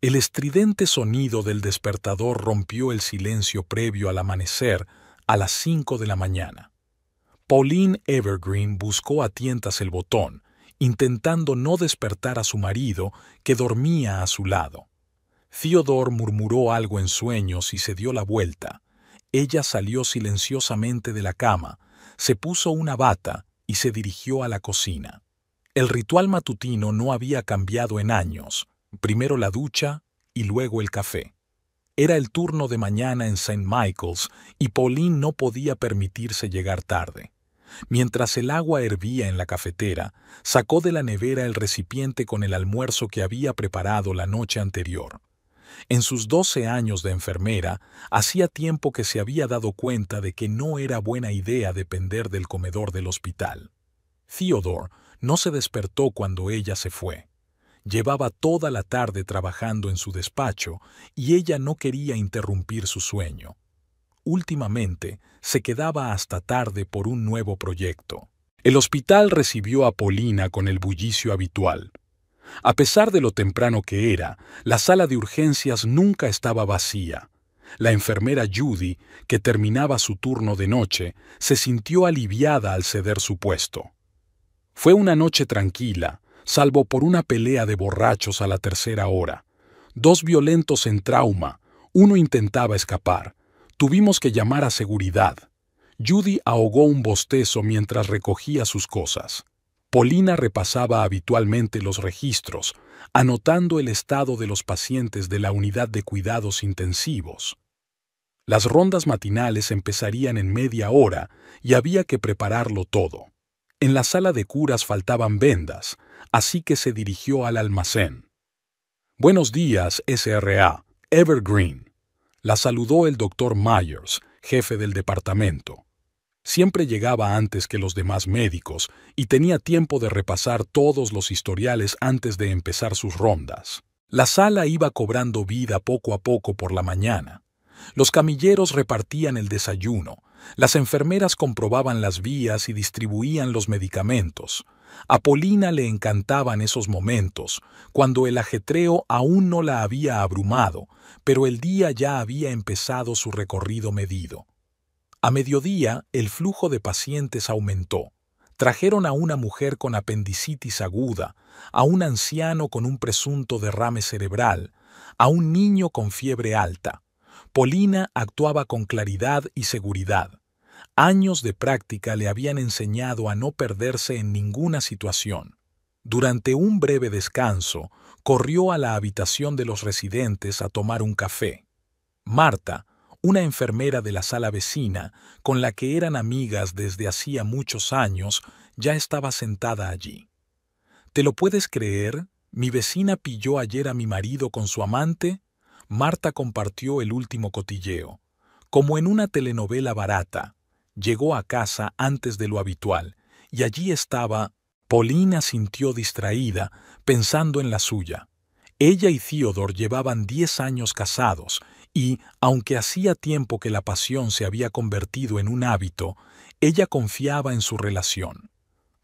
El estridente sonido del despertador rompió el silencio previo al amanecer a las 5 de la mañana. Pauline Evergreen buscó a tientas el botón, intentando no despertar a su marido, que dormía a su lado. Theodore murmuró algo en sueños y se dio la vuelta. Ella salió silenciosamente de la cama, se puso una bata y se dirigió a la cocina. El ritual matutino no había cambiado en años. Primero la ducha y luego el café. Era el turno de mañana en St. Michael's y Pauline no podía permitirse llegar tarde. Mientras el agua hervía en la cafetera, sacó de la nevera el recipiente con el almuerzo que había preparado la noche anterior. En sus 12 años de enfermera, hacía tiempo que se había dado cuenta de que no era buena idea depender del comedor del hospital. Theodore no se despertó cuando ella se fue. Llevaba toda la tarde trabajando en su despacho y ella no quería interrumpir su sueño. Últimamente, se quedaba hasta tarde por un nuevo proyecto. El hospital recibió a Paulina con el bullicio habitual. A pesar de lo temprano que era, la sala de urgencias nunca estaba vacía. La enfermera Judy, que terminaba su turno de noche, se sintió aliviada al ceder su puesto. Fue una noche tranquila, salvo por una pelea de borrachos a la tercera hora. 2 violentos en trauma, uno intentaba escapar. Tuvimos que llamar a seguridad. Judy ahogó un bostezo mientras recogía sus cosas. Paulina repasaba habitualmente los registros, anotando el estado de los pacientes de la unidad de cuidados intensivos. Las rondas matinales empezarían en media hora y había que prepararlo todo. En la sala de curas faltaban vendas, así que se dirigió al almacén. «Buenos días, SRA. Evergreen», la saludó el doctor Myers, jefe del departamento. Siempre llegaba antes que los demás médicos y tenía tiempo de repasar todos los historiales antes de empezar sus rondas. La sala iba cobrando vida poco a poco por la mañana. Los camilleros repartían el desayuno, las enfermeras comprobaban las vías y distribuían los medicamentos. A Paulina le encantaban esos momentos, cuando el ajetreo aún no la había abrumado, pero el día ya había empezado su recorrido medido. A mediodía, el flujo de pacientes aumentó. Trajeron a una mujer con apendicitis aguda, a un anciano con un presunto derrame cerebral, a un niño con fiebre alta. Paulina actuaba con claridad y seguridad. Años de práctica le habían enseñado a no perderse en ninguna situación. Durante un breve descanso, corrió a la habitación de los residentes a tomar un café. Marta, una enfermera de la sala vecina, con la que eran amigas desde hacía muchos años, ya estaba sentada allí. ¿Te lo puedes creer? ¿Mi vecina pilló ayer a mi marido con su amante? Marta compartió el último cotilleo. Como en una telenovela barata, llegó a casa antes de lo habitual, y allí estaba. Paulina sintió distraída, pensando en la suya. Ella y Theodore llevaban 10 años casados, y, aunque hacía tiempo que la pasión se había convertido en un hábito, ella confiaba en su relación.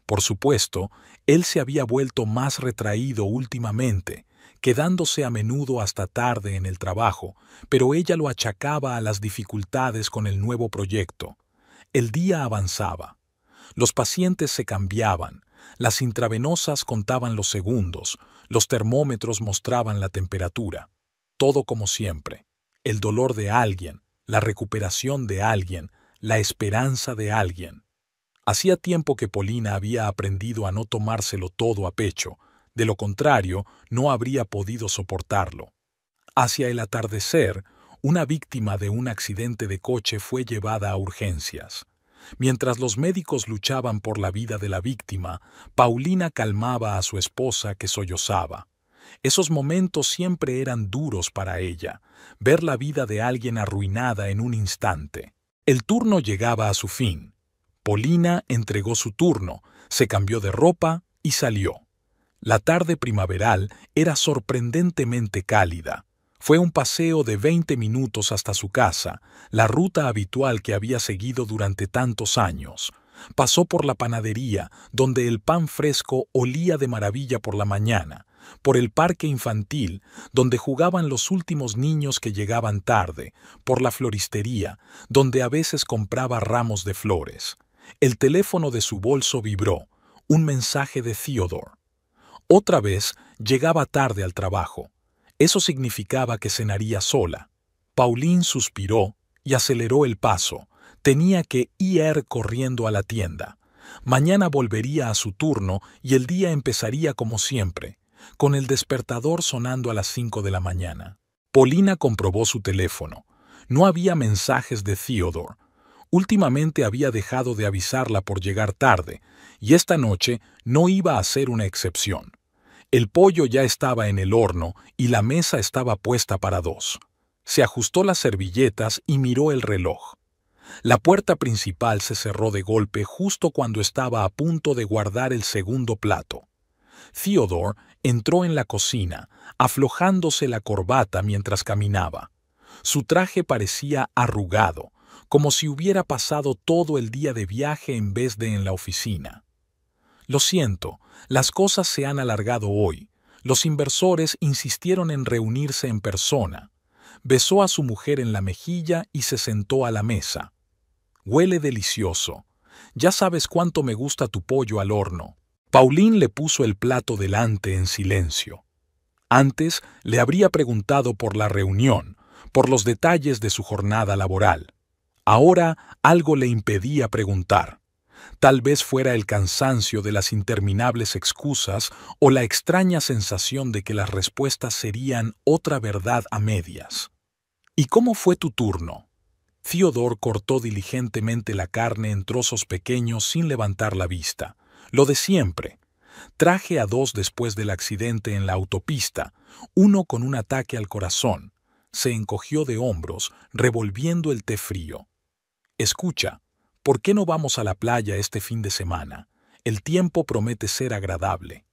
Por supuesto, él se había vuelto más retraído últimamente, quedándose a menudo hasta tarde en el trabajo, pero ella lo achacaba a las dificultades con el nuevo proyecto. El día avanzaba. Los pacientes se cambiaban, las intravenosas contaban los segundos, los termómetros mostraban la temperatura. Todo como siempre. El dolor de alguien, la recuperación de alguien, la esperanza de alguien. Hacía tiempo que Paulina había aprendido a no tomárselo todo a pecho, de lo contrario, no habría podido soportarlo. Hacia el atardecer, una víctima de un accidente de coche fue llevada a urgencias. Mientras los médicos luchaban por la vida de la víctima, Paulina calmaba a su esposa que sollozaba. Esos momentos siempre eran duros para ella, ver la vida de alguien arruinada en un instante. El turno llegaba a su fin. Paulina entregó su turno, se cambió de ropa y salió. La tarde primaveral era sorprendentemente cálida. Fue un paseo de 20 minutos hasta su casa, la ruta habitual que había seguido durante tantos años. Pasó por la panadería, donde el pan fresco olía de maravilla por la mañana. por el parque infantil, donde jugaban los últimos niños que llegaban tarde, por la floristería, donde a veces compraba ramos de flores. El teléfono de su bolso vibró, un mensaje de Theodore. Otra vez llegaba tarde al trabajo. Eso significaba que cenaría sola. Pauline suspiró y aceleró el paso. Tenía que ir corriendo a la tienda. Mañana volvería a su turno y el día empezaría como siempre, con el despertador sonando a las 5 de la mañana. Paulina comprobó su teléfono. No había mensajes de Theodore. Últimamente había dejado de avisarla por llegar tarde, y esta noche no iba a ser una excepción. El pollo ya estaba en el horno y la mesa estaba puesta para dos. Se ajustó las servilletas y miró el reloj. La puerta principal se cerró de golpe justo cuando estaba a punto de guardar el segundo plato. Theodore entró en la cocina, aflojándose la corbata mientras caminaba. Su traje parecía arrugado, como si hubiera pasado todo el día de viaje en vez de en la oficina. Lo siento, las cosas se han alargado hoy. Los inversores insistieron en reunirse en persona. Besó a su mujer en la mejilla y se sentó a la mesa. Huele delicioso. Ya sabes cuánto me gusta tu pollo al horno. Pauline le puso el plato delante en silencio. Antes le habría preguntado por la reunión, por los detalles de su jornada laboral. Ahora algo le impedía preguntar. Tal vez fuera el cansancio de las interminables excusas o la extraña sensación de que las respuestas serían otra verdad a medias. ¿Y cómo fue tu turno? Theodore cortó diligentemente la carne en trozos pequeños sin levantar la vista. Lo de siempre. Traje a dos después del accidente en la autopista, uno con un ataque al corazón. Se encogió de hombros, revolviendo el té frío. Escucha, ¿por qué no vamos a la playa este fin de semana? El tiempo promete ser agradable.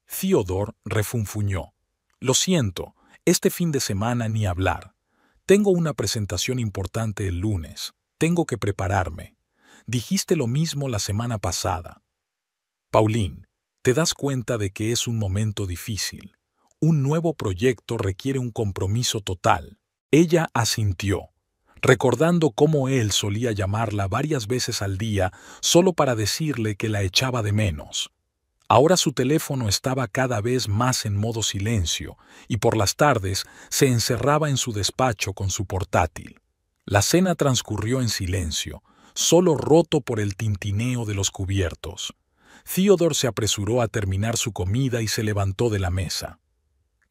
Theodore refunfuñó. Lo siento, este fin de semana ni hablar. Tengo una presentación importante el lunes. Tengo que prepararme. Dijiste lo mismo la semana pasada. Pauline, te das cuenta de que es un momento difícil. Un nuevo proyecto requiere un compromiso total. Ella asintió, recordando cómo él solía llamarla varias veces al día solo para decirle que la echaba de menos. Ahora su teléfono estaba cada vez más en modo silencio y por las tardes se encerraba en su despacho con su portátil. La cena transcurrió en silencio, solo roto por el tintineo de los cubiertos. Theodore se apresuró a terminar su comida y se levantó de la mesa.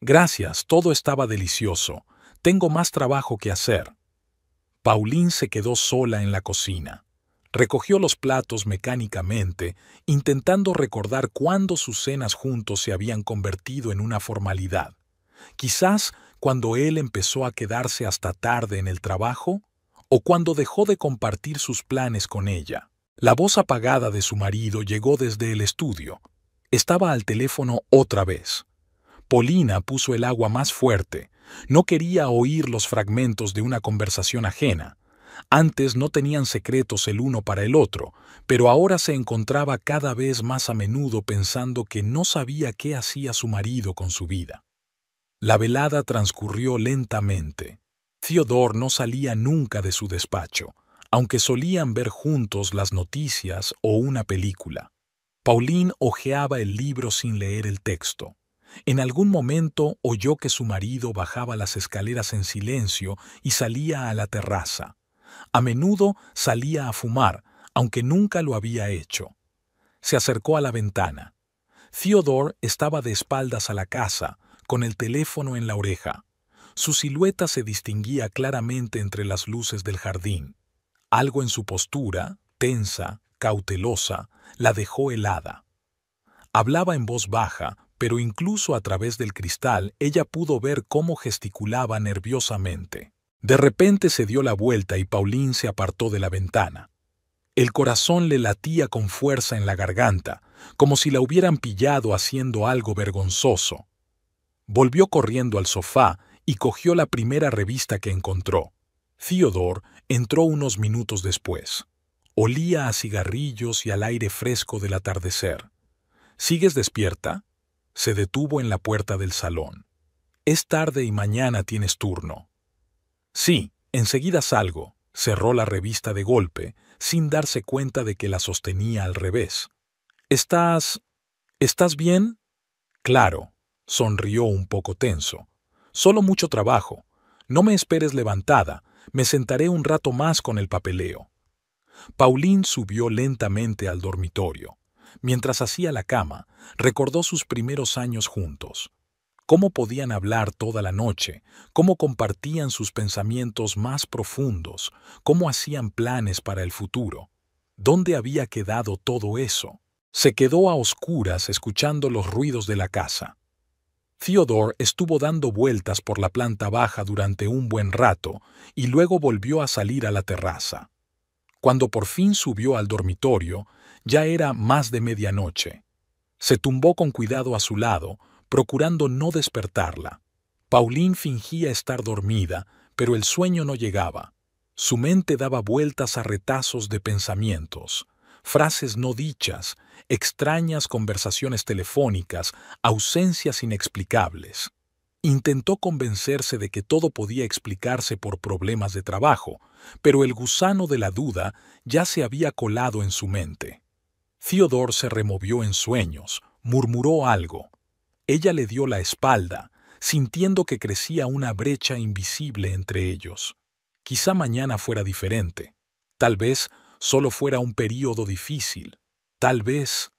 Gracias, todo estaba delicioso. Tengo más trabajo que hacer. Pauline se quedó sola en la cocina. Recogió los platos mecánicamente, intentando recordar cuándo sus cenas juntos se habían convertido en una formalidad. Quizás cuando él empezó a quedarse hasta tarde en el trabajo, o cuando dejó de compartir sus planes con ella. La voz apagada de su marido llegó desde el estudio. Estaba al teléfono otra vez. Paulina puso el agua más fuerte. No quería oír los fragmentos de una conversación ajena. Antes no tenían secretos el uno para el otro, pero ahora se encontraba cada vez más a menudo pensando que no sabía qué hacía su marido con su vida. La velada transcurrió lentamente. Theodore no salía nunca de su despacho, aunque solían ver juntos las noticias o una película. Pauline hojeaba el libro sin leer el texto. En algún momento oyó que su marido bajaba las escaleras en silencio y salía a la terraza. A menudo salía a fumar, aunque nunca lo había hecho. Se acercó a la ventana. Theodore estaba de espaldas a la casa, con el teléfono en la oreja. Su silueta se distinguía claramente entre las luces del jardín. Algo en su postura, tensa, cautelosa, la dejó helada. Hablaba en voz baja, pero incluso a través del cristal ella pudo ver cómo gesticulaba nerviosamente. De repente se dio la vuelta y Pauline se apartó de la ventana. El corazón le latía con fuerza en la garganta, como si la hubieran pillado haciendo algo vergonzoso. Volvió corriendo al sofá y cogió la primera revista que encontró. Theodore entró unos minutos después. Olía a cigarrillos y al aire fresco del atardecer. ¿Sigues despierta? Se detuvo en la puerta del salón. «Es tarde y mañana tienes turno». «Sí, enseguida salgo», cerró la revista de golpe, sin darse cuenta de que la sostenía al revés. «¿Estás bien?» «Claro», sonrió un poco tenso. «Solo mucho trabajo. No me esperes levantada, me sentaré un rato más con el papeleo». Pauline subió lentamente al dormitorio. Mientras hacía la cama, recordó sus primeros años juntos. Cómo podían hablar toda la noche, cómo compartían sus pensamientos más profundos, cómo hacían planes para el futuro. ¿Dónde había quedado todo eso? Se quedó a oscuras escuchando los ruidos de la casa. Theodore estuvo dando vueltas por la planta baja durante un buen rato y luego volvió a salir a la terraza. Cuando por fin subió al dormitorio, ya era más de medianoche. Se tumbó con cuidado a su lado, procurando no despertarla. Pauline fingía estar dormida, pero el sueño no llegaba. Su mente daba vueltas a retazos de pensamientos, frases no dichas, extrañas conversaciones telefónicas, ausencias inexplicables. Intentó convencerse de que todo podía explicarse por problemas de trabajo, pero el gusano de la duda ya se había colado en su mente. Theodore se removió en sueños, murmuró algo. Ella le dio la espalda, sintiendo que crecía una brecha invisible entre ellos. Quizá mañana fuera diferente. Tal vez solo fuera un período difícil. Tal vez...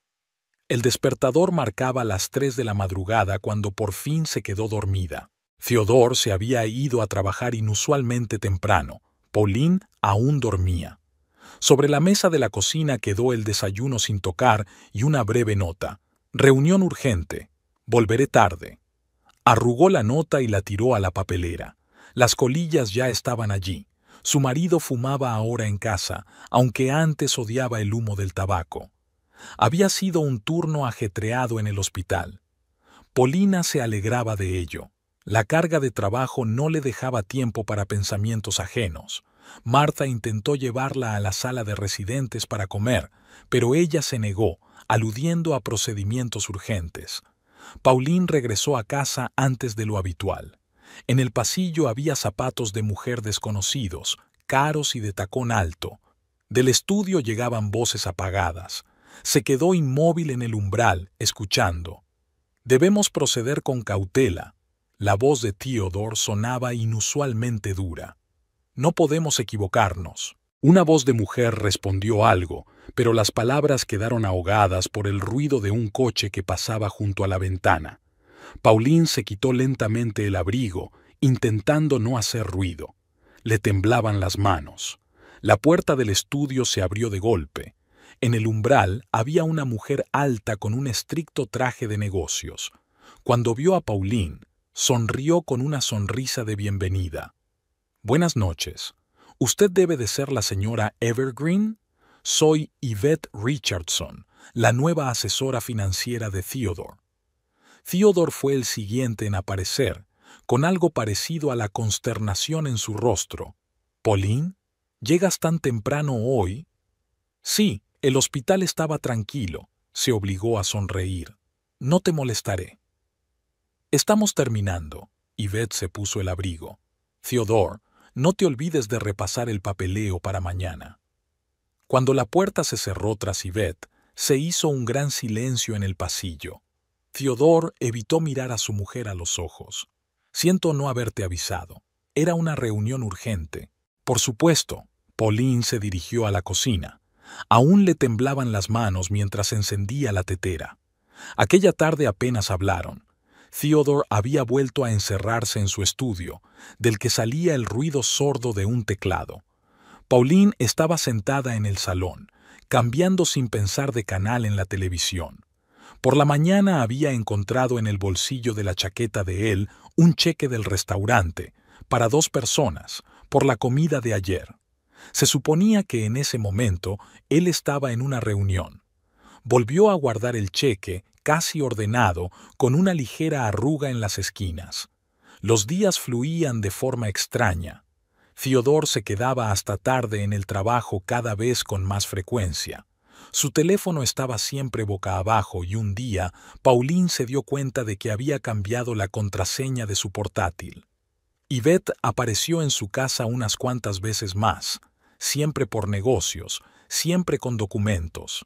El despertador marcaba las 3 de la madrugada cuando por fin se quedó dormida. Theodore se había ido a trabajar inusualmente temprano. Pauline aún dormía. Sobre la mesa de la cocina quedó el desayuno sin tocar y una breve nota. «Reunión urgente. Volveré tarde». Arrugó la nota y la tiró a la papelera. Las colillas ya estaban allí. Su marido fumaba ahora en casa, aunque antes odiaba el humo del tabaco. Había sido un turno ajetreado en el hospital. Paulina se alegraba de ello. La carga de trabajo no le dejaba tiempo para pensamientos ajenos. Martha intentó llevarla a la sala de residentes para comer, pero ella se negó, aludiendo a procedimientos urgentes. Pauline regresó a casa antes de lo habitual. En el pasillo había zapatos de mujer desconocidos, caros y de tacón alto. Del estudio llegaban voces apagadas. Se quedó inmóvil en el umbral, escuchando. «Debemos proceder con cautela». La voz de Theodore sonaba inusualmente dura. «No podemos equivocarnos». Una voz de mujer respondió algo, pero las palabras quedaron ahogadas por el ruido de un coche que pasaba junto a la ventana. Pauline se quitó lentamente el abrigo, intentando no hacer ruido. Le temblaban las manos. La puerta del estudio se abrió de golpe. En el umbral había una mujer alta con un estricto traje de negocios. Cuando vio a Pauline, sonrió con una sonrisa de bienvenida. «Buenas noches. ¿Usted debe de ser la señora Evergreen? Soy Yvette Richardson, la nueva asesora financiera de Theodore». Theodore fue el siguiente en aparecer, con algo parecido a la consternación en su rostro. «¿Pauline? ¿Llegas tan temprano hoy?» «Sí, el hospital estaba tranquilo», se obligó a sonreír. «No te molestaré». «Estamos terminando». Yvette se puso el abrigo. «Theodore, no te olvides de repasar el papeleo para mañana». Cuando la puerta se cerró tras Yvette, se hizo un gran silencio en el pasillo. Theodore evitó mirar a su mujer a los ojos. «Siento no haberte avisado. Era una reunión urgente». «Por supuesto». Pauline se dirigió a la cocina. Aún le temblaban las manos mientras encendía la tetera. Aquella tarde apenas hablaron. Theodore había vuelto a encerrarse en su estudio, del que salía el ruido sordo de un teclado. Pauline estaba sentada en el salón, cambiando sin pensar de canal en la televisión. Por la mañana había encontrado en el bolsillo de la chaqueta de él un cheque del restaurante, para 2 personas, por la comida de ayer. Se suponía que en ese momento él estaba en una reunión. Volvió a guardar el cheque, casi ordenado, con una ligera arruga en las esquinas. Los días fluían de forma extraña. Theodore se quedaba hasta tarde en el trabajo cada vez con más frecuencia. Su teléfono estaba siempre boca abajo y un día Pauline se dio cuenta de que había cambiado la contraseña de su portátil. Yvette apareció en su casa unas cuantas veces más, siempre por negocios, siempre con documentos.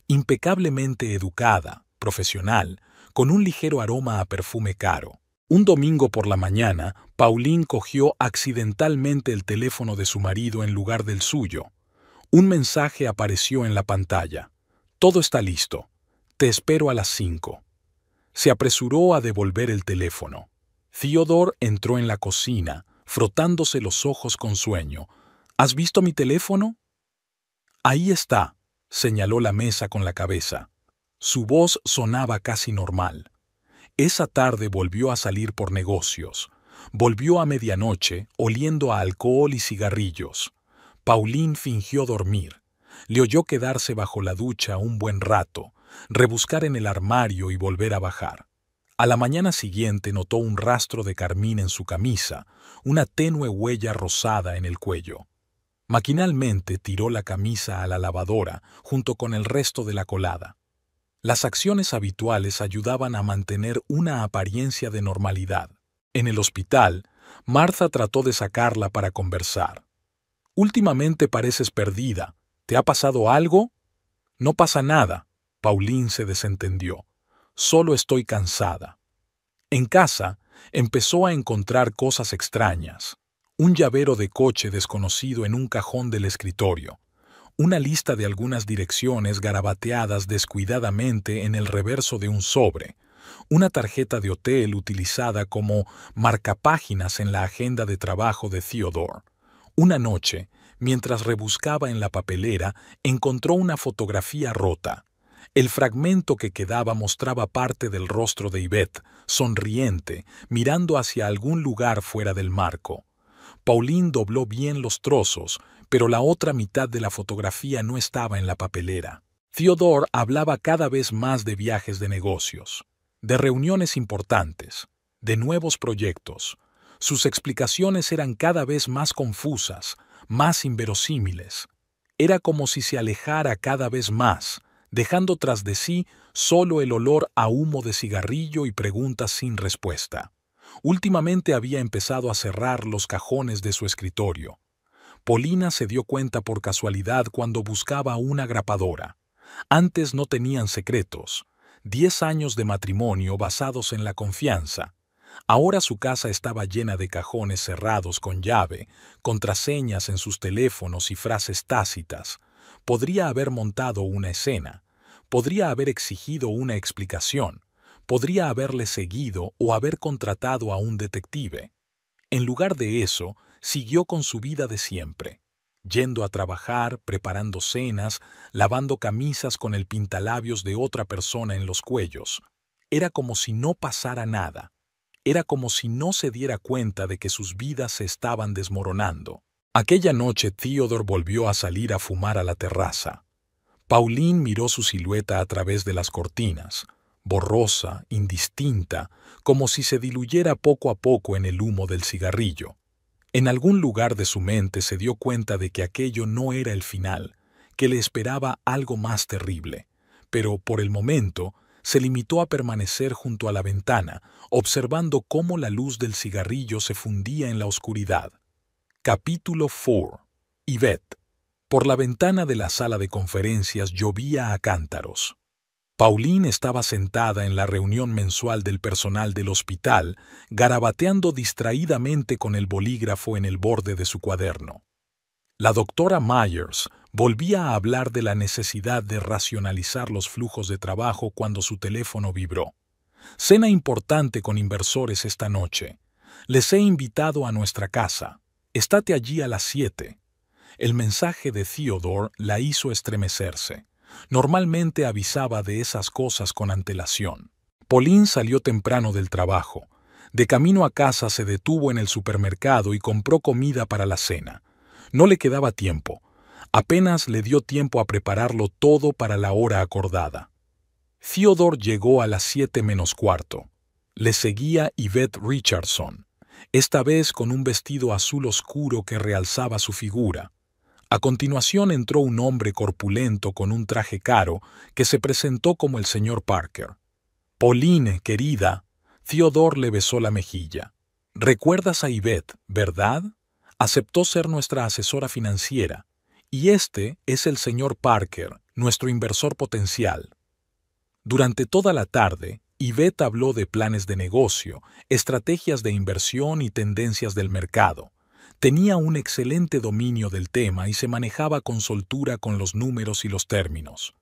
Impecablemente educada, profesional, con un ligero aroma a perfume caro. Un domingo por la mañana, Pauline cogió accidentalmente el teléfono de su marido en lugar del suyo. Un mensaje apareció en la pantalla. Todo está listo. Te espero a las 5. Se apresuró a devolver el teléfono. Theodore entró en la cocina, frotándose los ojos con sueño. ¿Has visto mi teléfono? Ahí está, señaló la mesa con la cabeza. Su voz sonaba casi normal. Esa tarde volvió a salir por negocios. Volvió a medianoche, oliendo a alcohol y cigarrillos. Pauline fingió dormir. Le oyó quedarse bajo la ducha un buen rato, rebuscar en el armario y volver a bajar. A la mañana siguiente notó un rastro de carmín en su camisa, una tenue huella rosada en el cuello. Maquinalmente tiró la camisa a la lavadora junto con el resto de la colada. Las acciones habituales ayudaban a mantener una apariencia de normalidad. En el hospital, Martha trató de sacarla para conversar. «Últimamente pareces perdida. ¿Te ha pasado algo?» «No pasa nada», Pauline se desentendió. «Solo estoy cansada». En casa, empezó a encontrar cosas extrañas. Un llavero de coche desconocido en un cajón del escritorio. Una lista de algunas direcciones garabateadas descuidadamente en el reverso de un sobre. Una tarjeta de hotel utilizada como marcapáginas en la agenda de trabajo de Theodore. Una noche, mientras rebuscaba en la papelera, encontró una fotografía rota. El fragmento que quedaba mostraba parte del rostro de Yvette, sonriente, mirando hacia algún lugar fuera del marco. Pauline dobló bien los trozos, pero la otra mitad de la fotografía no estaba en la papelera. Theodore hablaba cada vez más de viajes de negocios, de reuniones importantes, de nuevos proyectos. Sus explicaciones eran cada vez más confusas, más inverosímiles. Era como si se alejara cada vez más, dejando tras de sí solo el olor a humo de cigarrillo y preguntas sin respuesta. Últimamente había empezado a cerrar los cajones de su escritorio. Paulina se dio cuenta por casualidad cuando buscaba una grapadora. Antes no tenían secretos. 10 años de matrimonio basados en la confianza. Ahora su casa estaba llena de cajones cerrados con llave, contraseñas en sus teléfonos y frases tácitas. Podría haber montado una escena. Podría haber exigido una explicación. Podría haberle seguido o haber contratado a un detective. En lugar de eso, siguió con su vida de siempre, yendo a trabajar, preparando cenas, lavando camisas con el pintalabios de otra persona en los cuellos. Era como si no pasara nada. Era como si no se diera cuenta de que sus vidas se estaban desmoronando. Aquella noche Theodore volvió a salir a fumar a la terraza. Pauline miró su silueta a través de las cortinas, borrosa, indistinta, como si se diluyera poco a poco en el humo del cigarrillo. En algún lugar de su mente se dio cuenta de que aquello no era el final, que le esperaba algo más terrible, pero por el momento se limitó a permanecer junto a la ventana, observando cómo la luz del cigarrillo se fundía en la oscuridad. Capítulo 4. Yvette. Por la ventana de la sala de conferencias llovía a cántaros. Pauline estaba sentada en la reunión mensual del personal del hospital, garabateando distraídamente con el bolígrafo en el borde de su cuaderno. La doctora Myers volvía a hablar de la necesidad de racionalizar los flujos de trabajo cuando su teléfono vibró. «Cena importante con inversores esta noche. Les he invitado a nuestra casa. Estate allí a las 7». El mensaje de Theodore la hizo estremecerse. Normalmente avisaba de esas cosas con antelación. Pauline salió temprano del trabajo. De camino a casa se detuvo en el supermercado y compró comida para la cena. No le quedaba tiempo. Apenas le dio tiempo a prepararlo todo para la hora acordada. Theodore llegó a las 7 menos cuarto. Le seguía Yvette Richardson, esta vez con un vestido azul oscuro que realzaba su figura. A continuación entró un hombre corpulento con un traje caro que se presentó como el señor Parker. «Pauline, querida», Theodore le besó la mejilla. «Recuerdas a Yvette, ¿verdad? Aceptó ser nuestra asesora financiera. Y este es el señor Parker, nuestro inversor potencial». Durante toda la tarde, Yvette habló de planes de negocio, estrategias de inversión y tendencias del mercado. Tenía un excelente dominio del tema y se manejaba con soltura con los números y los términos.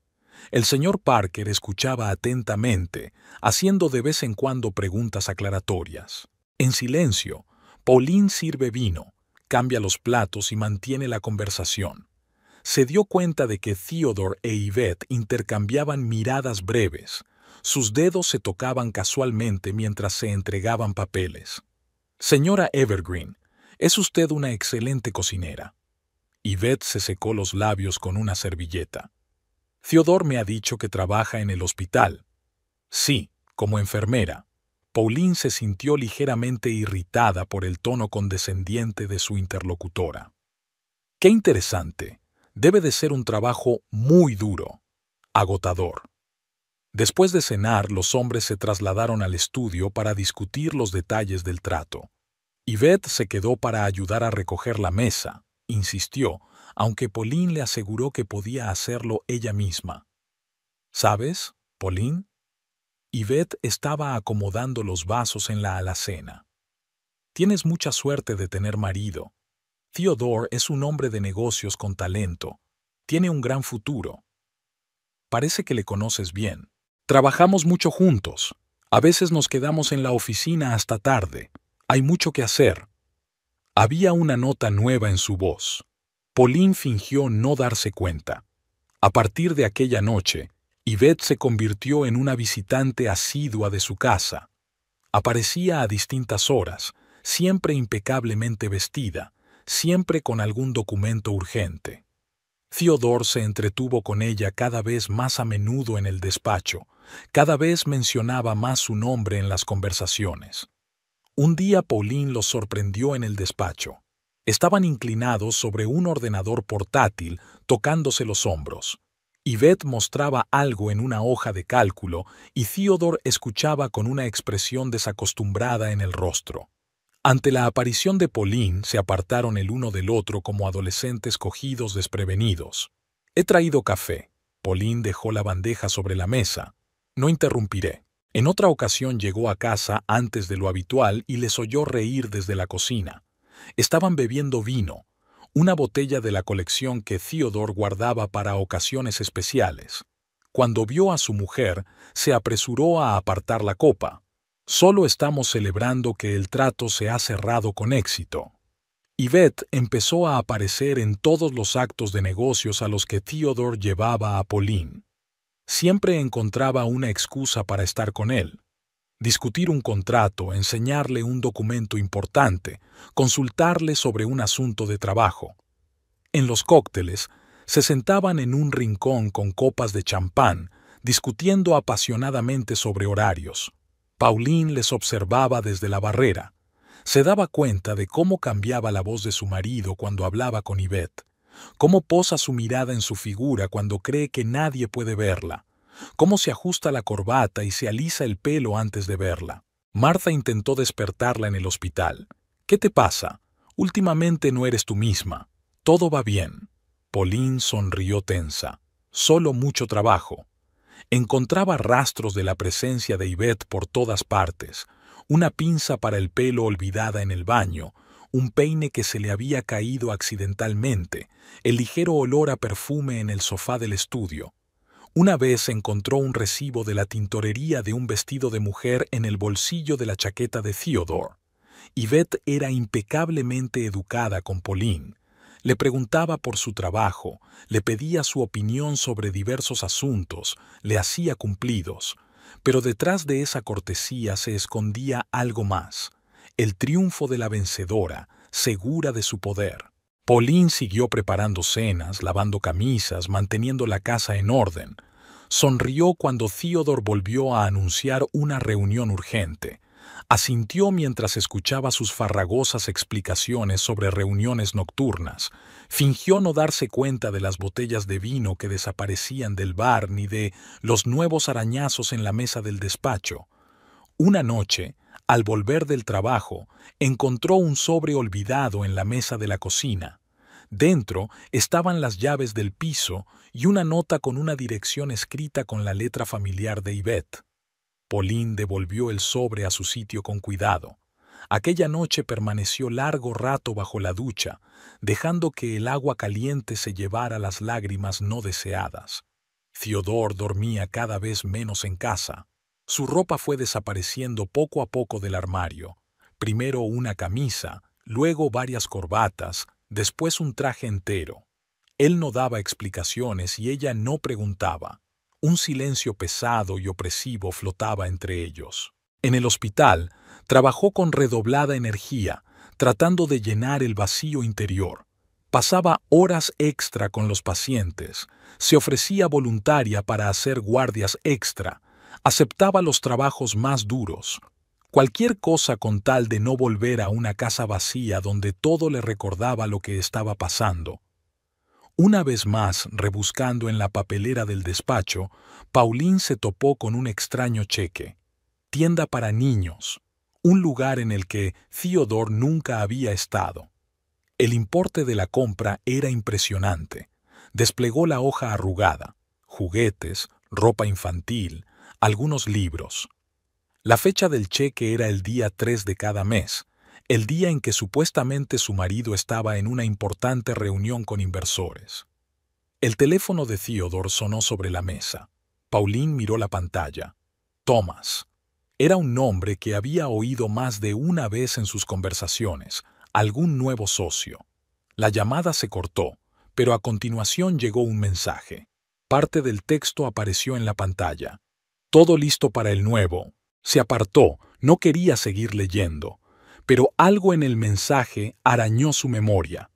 El señor Parker escuchaba atentamente, haciendo de vez en cuando preguntas aclaratorias. En silencio, Pauline sirve vino, cambia los platos y mantiene la conversación. Se dio cuenta de que Theodore e Yvette intercambiaban miradas breves. Sus dedos se tocaban casualmente mientras se entregaban papeles. «Señora Evergreen, es usted una excelente cocinera». Yvette se secó los labios con una servilleta. «Theodore me ha dicho que trabaja en el hospital». «Sí, como enfermera». Pauline se sintió ligeramente irritada por el tono condescendiente de su interlocutora. «Qué interesante. Debe de ser un trabajo muy duro, agotador». Después de cenar, los hombres se trasladaron al estudio para discutir los detalles del trato. Yvette se quedó para ayudar a recoger la mesa, insistió, aunque Pauline le aseguró que podía hacerlo ella misma. «¿Sabes, Pauline?» Yvette estaba acomodando los vasos en la alacena. «Tienes mucha suerte de tener marido. Theodore es un hombre de negocios con talento. Tiene un gran futuro. Parece que le conoces bien. Trabajamos mucho juntos. A veces nos quedamos en la oficina hasta tarde. Hay mucho que hacer». Había una nota nueva en su voz. Pauline fingió no darse cuenta. A partir de aquella noche, Yvette se convirtió en una visitante asidua de su casa. Aparecía a distintas horas, siempre impecablemente vestida, siempre con algún documento urgente. Theodore se entretuvo con ella cada vez más a menudo en el despacho, cada vez mencionaba más su nombre en las conversaciones. Un día Pauline los sorprendió en el despacho. Estaban inclinados sobre un ordenador portátil, tocándose los hombros. Yvette mostraba algo en una hoja de cálculo y Theodore escuchaba con una expresión desacostumbrada en el rostro. Ante la aparición de Pauline, se apartaron el uno del otro como adolescentes cogidos desprevenidos. «He traído café». Pauline dejó la bandeja sobre la mesa. «No interrumpiré». En otra ocasión llegó a casa antes de lo habitual y les oyó reír desde la cocina. Estaban bebiendo vino, una botella de la colección que Theodore guardaba para ocasiones especiales. Cuando vio a su mujer, se apresuró a apartar la copa. «Solo estamos celebrando que el trato se ha cerrado con éxito». Yvette empezó a aparecer en todos los actos de negocios a los que Theodore llevaba a Pauline. Siempre encontraba una excusa para estar con él. Discutir un contrato, enseñarle un documento importante, consultarle sobre un asunto de trabajo. En los cócteles, se sentaban en un rincón con copas de champán, discutiendo apasionadamente sobre horarios. Pauline les observaba desde la barrera. Se daba cuenta de cómo cambiaba la voz de su marido cuando hablaba con Yvette, cómo posa su mirada en su figura cuando cree que nadie puede verla, cómo se ajusta la corbata y se alisa el pelo antes de verla. Martha intentó despertarla en el hospital. «¿Qué te pasa? Últimamente no eres tú misma. Todo va bien». Pauline sonrió tensa. «Solo mucho trabajo». Encontraba rastros de la presencia de Yvette por todas partes, una pinza para el pelo olvidada en el baño, un peine que se le había caído accidentalmente, el ligero olor a perfume en el sofá del estudio. Una vez encontró un recibo de la tintorería de un vestido de mujer en el bolsillo de la chaqueta de Theodore. Yvette era impecablemente educada con Pauline. Le preguntaba por su trabajo, le pedía su opinión sobre diversos asuntos, le hacía cumplidos. Pero detrás de esa cortesía se escondía algo más, el triunfo de la vencedora, segura de su poder. Pauline siguió preparando cenas, lavando camisas, manteniendo la casa en orden. Sonrió cuando Theodore volvió a anunciar una reunión urgente. Asintió mientras escuchaba sus farragosas explicaciones sobre reuniones nocturnas. Fingió no darse cuenta de las botellas de vino que desaparecían del bar ni de los nuevos arañazos en la mesa del despacho. Una noche, al volver del trabajo, encontró un sobre olvidado en la mesa de la cocina. Dentro estaban las llaves del piso y una nota con una dirección escrita con la letra familiar de Yvette. Pauline devolvió el sobre a su sitio con cuidado. Aquella noche permaneció largo rato bajo la ducha, dejando que el agua caliente se llevara las lágrimas no deseadas. Theodore dormía cada vez menos en casa. Su ropa fue desapareciendo poco a poco del armario. Primero una camisa, luego varias corbatas, después un traje entero. Él no daba explicaciones y ella no preguntaba. Un silencio pesado y opresivo flotaba entre ellos. En el hospital, trabajó con redoblada energía, tratando de llenar el vacío interior. Pasaba horas extra con los pacientes, se ofrecía voluntaria para hacer guardias extra, aceptaba los trabajos más duros. Cualquier cosa con tal de no volver a una casa vacía donde todo le recordaba lo que estaba pasando. Una vez más, rebuscando en la papelera del despacho, Pauline se topó con un extraño cheque. Tienda para niños, un lugar en el que Theodore nunca había estado. El importe de la compra era impresionante. Desplegó la hoja arrugada, juguetes, ropa infantil, algunos libros. La fecha del cheque era el día 3 de cada mes, el día en que supuestamente su marido estaba en una importante reunión con inversores. El teléfono de Theodore sonó sobre la mesa. Pauline miró la pantalla. Thomas. Era un nombre que había oído más de una vez en sus conversaciones, algún nuevo socio. La llamada se cortó, pero a continuación llegó un mensaje. Parte del texto apareció en la pantalla. Todo listo para el nuevo. Se apartó, no quería seguir leyendo. Pero algo en el mensaje arañó su memoria.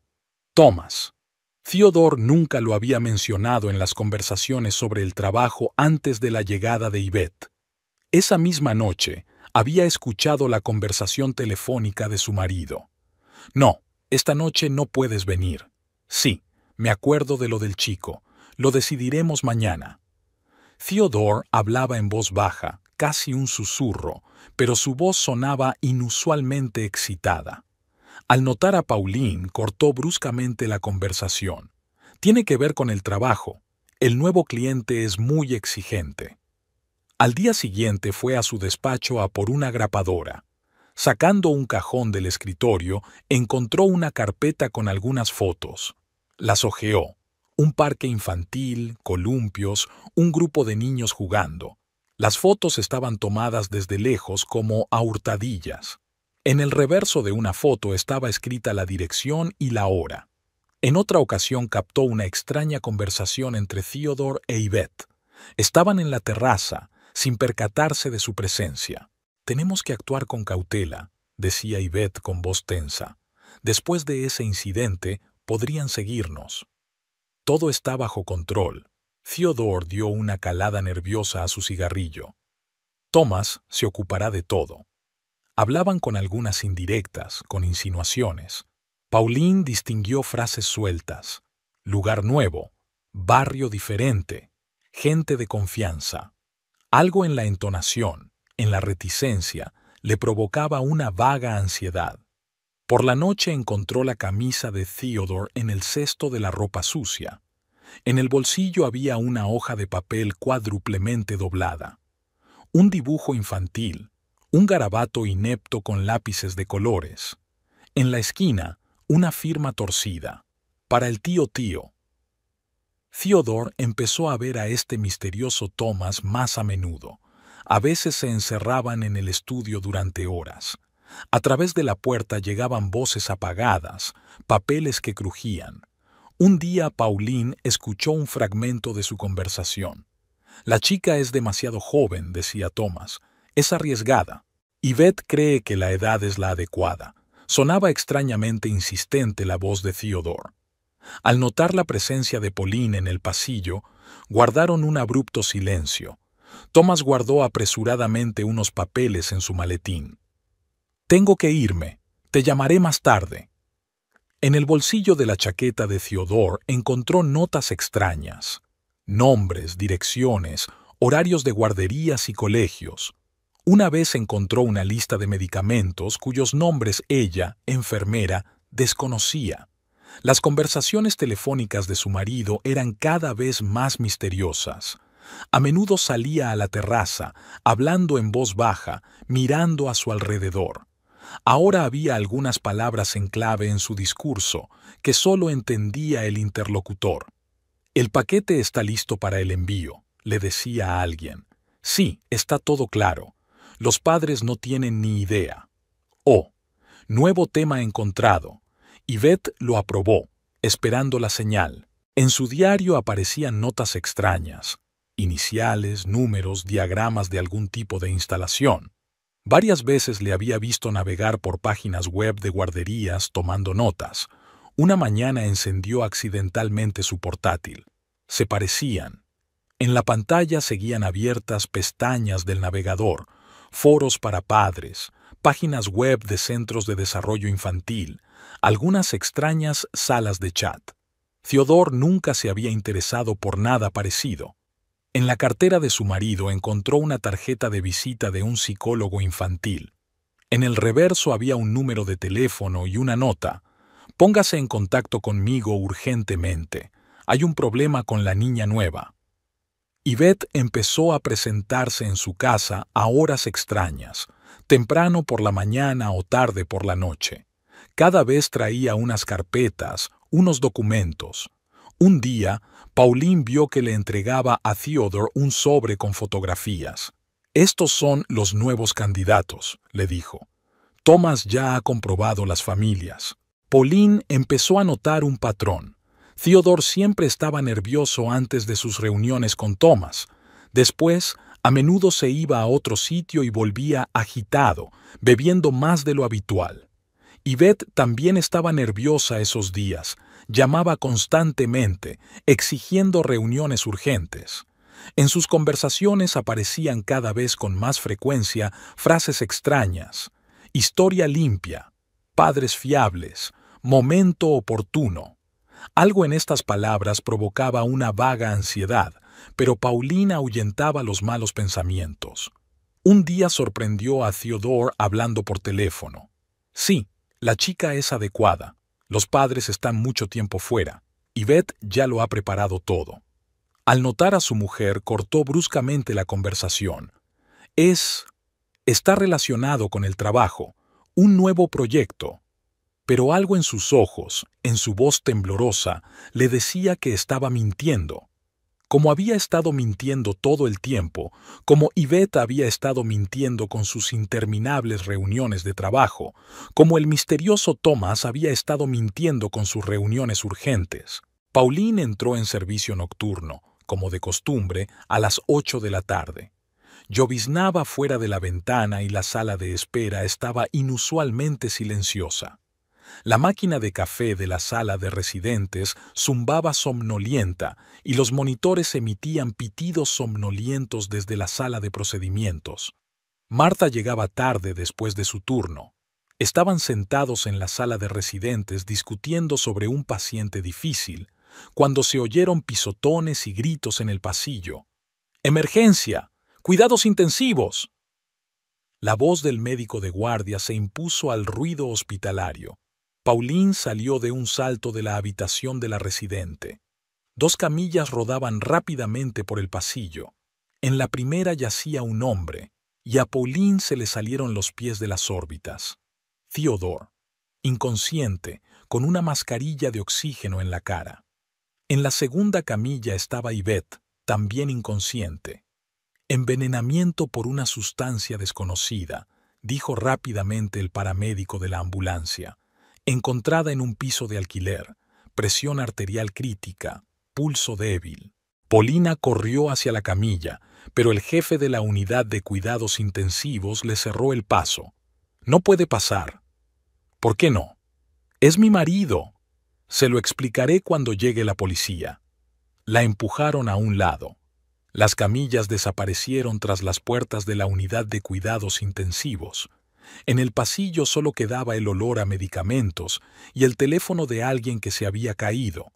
Thomas. Theodore nunca lo había mencionado en las conversaciones sobre el trabajo antes de la llegada de Yvette. Esa misma noche, había escuchado la conversación telefónica de su marido. No, esta noche no puedes venir. Sí, me acuerdo de lo del chico. Lo decidiremos mañana. Theodore hablaba en voz baja, casi un susurro, pero su voz sonaba inusualmente excitada. Al notar a Pauline, cortó bruscamente la conversación. Tiene que ver con el trabajo. El nuevo cliente es muy exigente. Al día siguiente fue a su despacho a por una grapadora. Sacando un cajón del escritorio, encontró una carpeta con algunas fotos. Las hojeó. Un parque infantil, columpios, un grupo de niños jugando. Las fotos estaban tomadas desde lejos como a hurtadillas. En el reverso de una foto estaba escrita la dirección y la hora. En otra ocasión captó una extraña conversación entre Theodore e Yvette. Estaban en la terraza, sin percatarse de su presencia. «Tenemos que actuar con cautela», decía Yvette con voz tensa. «Después de ese incidente, podrían seguirnos». Todo está bajo control. Theodore dio una calada nerviosa a su cigarrillo. Thomas se ocupará de todo. Hablaban con algunas indirectas, con insinuaciones. Pauline distinguió frases sueltas. Lugar nuevo, barrio diferente, gente de confianza. Algo en la entonación, en la reticencia, le provocaba una vaga ansiedad. Por la noche encontró la camisa de Theodore en el cesto de la ropa sucia. En el bolsillo había una hoja de papel cuádruplemente doblada. Un dibujo infantil, un garabato inepto con lápices de colores. En la esquina, una firma torcida. Para el tío. Theodore empezó a ver a este misterioso Thomas más a menudo. A veces se encerraban en el estudio durante horas. A través de la puerta llegaban voces apagadas, papeles que crujían. Un día Pauline escuchó un fragmento de su conversación. «La chica es demasiado joven», decía Thomas. «Es arriesgada. Yvette cree que la edad es la adecuada». Sonaba extrañamente insistente la voz de Theodore. Al notar la presencia de Pauline en el pasillo, guardaron un abrupto silencio. Thomas guardó apresuradamente unos papeles en su maletín. Tengo que irme. Te llamaré más tarde. En el bolsillo de la chaqueta de Theodore encontró notas extrañas. Nombres, direcciones, horarios de guarderías y colegios. Una vez encontró una lista de medicamentos cuyos nombres ella, enfermera, desconocía. Las conversaciones telefónicas de su marido eran cada vez más misteriosas. A menudo salía a la terraza, hablando en voz baja, mirando a su alrededor. Ahora había algunas palabras en clave en su discurso que solo entendía el interlocutor. «El paquete está listo para el envío», le decía a alguien. «Sí, está todo claro. Los padres no tienen ni idea». «Oh, nuevo tema encontrado». Yvette lo aprobó, esperando la señal. En su diario aparecían notas extrañas. Iniciales, números, diagramas de algún tipo de instalación. Varias veces le había visto navegar por páginas web de guarderías tomando notas. Una mañana encendió accidentalmente su portátil. Se parecían. En la pantalla seguían abiertas pestañas del navegador, foros para padres, páginas web de centros de desarrollo infantil, algunas extrañas salas de chat. Theodore nunca se había interesado por nada parecido. En la cartera de su marido encontró una tarjeta de visita de un psicólogo infantil. En el reverso había un número de teléfono y una nota. «Póngase en contacto conmigo urgentemente. Hay un problema con la niña nueva». Yvette empezó a presentarse en su casa a horas extrañas, temprano por la mañana o tarde por la noche. Cada vez traía unas carpetas, unos documentos. Un día, Pauline vio que le entregaba a Theodore un sobre con fotografías. «Estos son los nuevos candidatos», le dijo. «Thomas ya ha comprobado las familias». Pauline empezó a notar un patrón. Theodore siempre estaba nervioso antes de sus reuniones con Thomas. Después, a menudo se iba a otro sitio y volvía agitado, bebiendo más de lo habitual. Yvette también estaba nerviosa esos días. Llamaba constantemente, exigiendo reuniones urgentes. En sus conversaciones aparecían cada vez con más frecuencia frases extrañas. Historia limpia, padres fiables, momento oportuno. Algo en estas palabras provocaba una vaga ansiedad, pero Pauline ahuyentaba los malos pensamientos. Un día sorprendió a Theodore hablando por teléfono. «Sí, la chica es adecuada. Los padres están mucho tiempo fuera. Yvette ya lo ha preparado todo». Al notar a su mujer, cortó bruscamente la conversación. Está relacionado con el trabajo, un nuevo proyecto». Pero algo en sus ojos, en su voz temblorosa, le decía que estaba mintiendo. Como había estado mintiendo todo el tiempo, como Yvette había estado mintiendo con sus interminables reuniones de trabajo, como el misterioso Thomas había estado mintiendo con sus reuniones urgentes. Pauline entró en servicio nocturno, como de costumbre, a las 8 de la tarde. Lloviznaba fuera de la ventana y la sala de espera estaba inusualmente silenciosa. La máquina de café de la sala de residentes zumbaba somnolienta y los monitores emitían pitidos somnolientos desde la sala de procedimientos. Marta llegaba tarde después de su turno. Estaban sentados en la sala de residentes discutiendo sobre un paciente difícil, cuando se oyeron pisotones y gritos en el pasillo. «¡Emergencia! ¡Cuidados intensivos!». La voz del médico de guardia se impuso al ruido hospitalario. Pauline salió de un salto de la habitación de la residente. 2 camillas rodaban rápidamente por el pasillo. En la primera yacía un hombre, y a Pauline se le salieron los pies de las órbitas. Theodore, inconsciente, con una mascarilla de oxígeno en la cara. En la segunda camilla estaba Yvette, también inconsciente. «Envenenamiento por una sustancia desconocida», dijo rápidamente el paramédico de la ambulancia. «Encontrada en un piso de alquiler, presión arterial crítica, pulso débil». Paulina corrió hacia la camilla, pero el jefe de la unidad de cuidados intensivos le cerró el paso. «No puede pasar». «¿Por qué no?» «Es mi marido». «Se lo explicaré cuando llegue la policía». La empujaron a un lado. Las camillas desaparecieron tras las puertas de la unidad de cuidados intensivos. En el pasillo solo quedaba el olor a medicamentos y el teléfono de alguien que se había caído.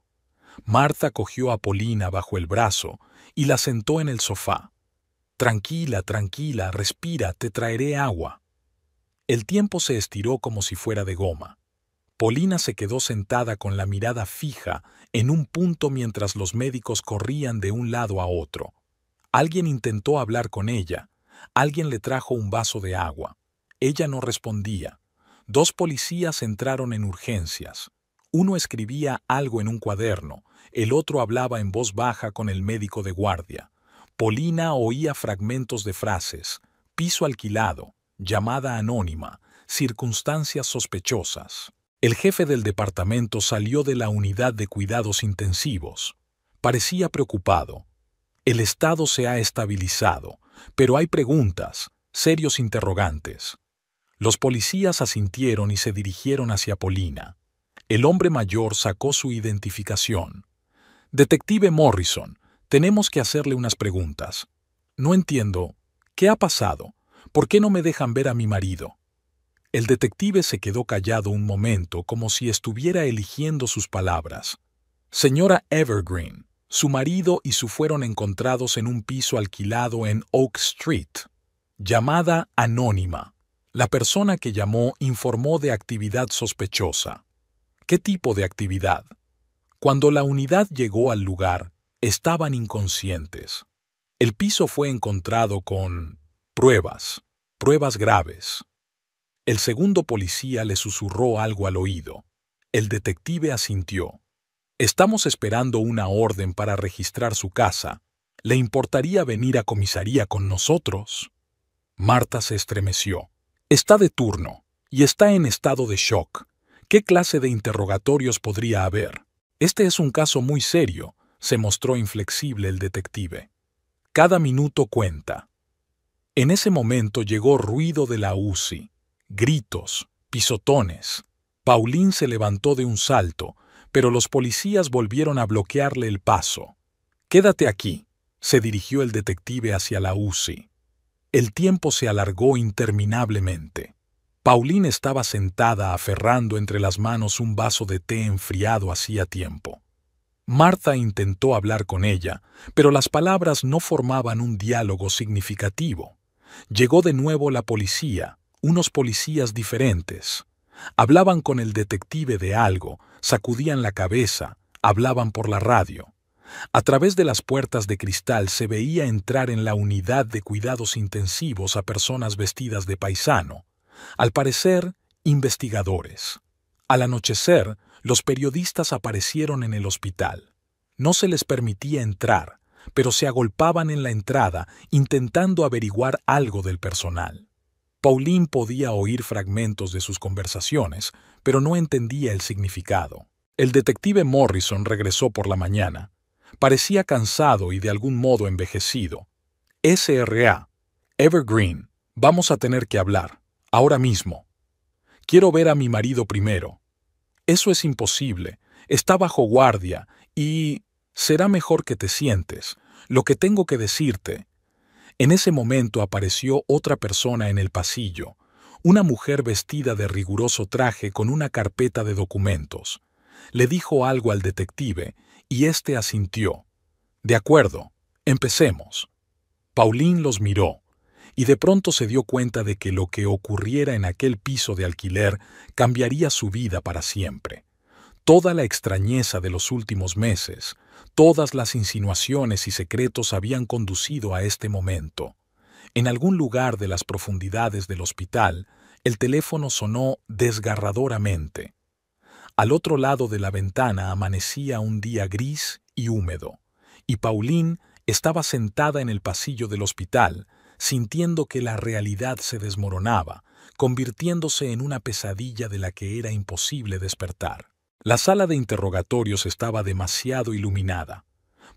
Martha cogió a Paulina bajo el brazo y la sentó en el sofá. «Tranquila, tranquila, respira, te traeré agua». El tiempo se estiró como si fuera de goma. Paulina se quedó sentada con la mirada fija en un punto mientras los médicos corrían de un lado a otro. Alguien intentó hablar con ella. Alguien le trajo un vaso de agua. Ella no respondía. 2 policías entraron en urgencias. Uno escribía algo en un cuaderno, el otro hablaba en voz baja con el médico de guardia. Paulina oía fragmentos de frases: piso alquilado, llamada anónima, circunstancias sospechosas. El jefe del departamento salió de la unidad de cuidados intensivos. Parecía preocupado. El estado se ha estabilizado, pero hay preguntas, serios interrogantes. Los policías asintieron y se dirigieron hacia Paulina. El hombre mayor sacó su identificación. «Detective Morrison, tenemos que hacerle unas preguntas. No entiendo. ¿Qué ha pasado? ¿Por qué no me dejan ver a mi marido?» El detective se quedó callado un momento, como si estuviera eligiendo sus palabras. «Señora Evergreen, su marido y su fueron encontrados en un piso alquilado en Oak Street. Llamada anónima. La persona que llamó informó de actividad sospechosa». «¿Qué tipo de actividad?» Cuando la unidad llegó al lugar, estaban inconscientes. El piso fue encontrado con pruebas graves. El segundo policía le susurró algo al oído. El detective asintió. «Estamos esperando una orden para registrar su casa. ¿Le importaría venir a comisaría con nosotros?» Martha se estremeció. «Está de turno y está en estado de shock. ¿Qué clase de interrogatorios podría haber? Este es un caso muy serio», se mostró inflexible el detective. «Cada minuto cuenta». En ese momento llegó ruido de la UCI, gritos, pisotones. Pauline se levantó de un salto, pero los policías volvieron a bloquearle el paso. «Quédate aquí», se dirigió el detective hacia la UCI. El tiempo se alargó interminablemente. Pauline estaba sentada aferrando entre las manos un vaso de té enfriado hacía tiempo. Martha intentó hablar con ella, pero las palabras no formaban un diálogo significativo. Llegó de nuevo la policía, unos policías diferentes. Hablaban con el detective de algo, sacudían la cabeza, hablaban por la radio. A través de las puertas de cristal se veía entrar en la unidad de cuidados intensivos a personas vestidas de paisano. Al parecer, investigadores. Al anochecer, los periodistas aparecieron en el hospital. No se les permitía entrar, pero se agolpaban en la entrada intentando averiguar algo del personal. Pauline podía oír fragmentos de sus conversaciones, pero no entendía el significado. El detective Morrison regresó por la mañana. Parecía cansado y de algún modo envejecido. «SRA, Evergreen, vamos a tener que hablar. Ahora mismo. Quiero ver a mi marido primero». «Eso es imposible. Está bajo guardia y será mejor que te sientes. Lo que tengo que decirte». En ese momento apareció otra persona en el pasillo, una mujer vestida de riguroso traje con una carpeta de documentos. Le dijo algo al detective y éste asintió. «De acuerdo, empecemos». Pauline los miró y de pronto se dio cuenta de que lo que ocurriera en aquel piso de alquiler cambiaría su vida para siempre. Toda la extrañeza de los últimos meses, todas las insinuaciones y secretos habían conducido a este momento. En algún lugar de las profundidades del hospital, el teléfono sonó desgarradoramente. Al otro lado de la ventana amanecía un día gris y húmedo, y Pauline estaba sentada en el pasillo del hospital, sintiendo que la realidad se desmoronaba, convirtiéndose en una pesadilla de la que era imposible despertar. La sala de interrogatorios estaba demasiado iluminada.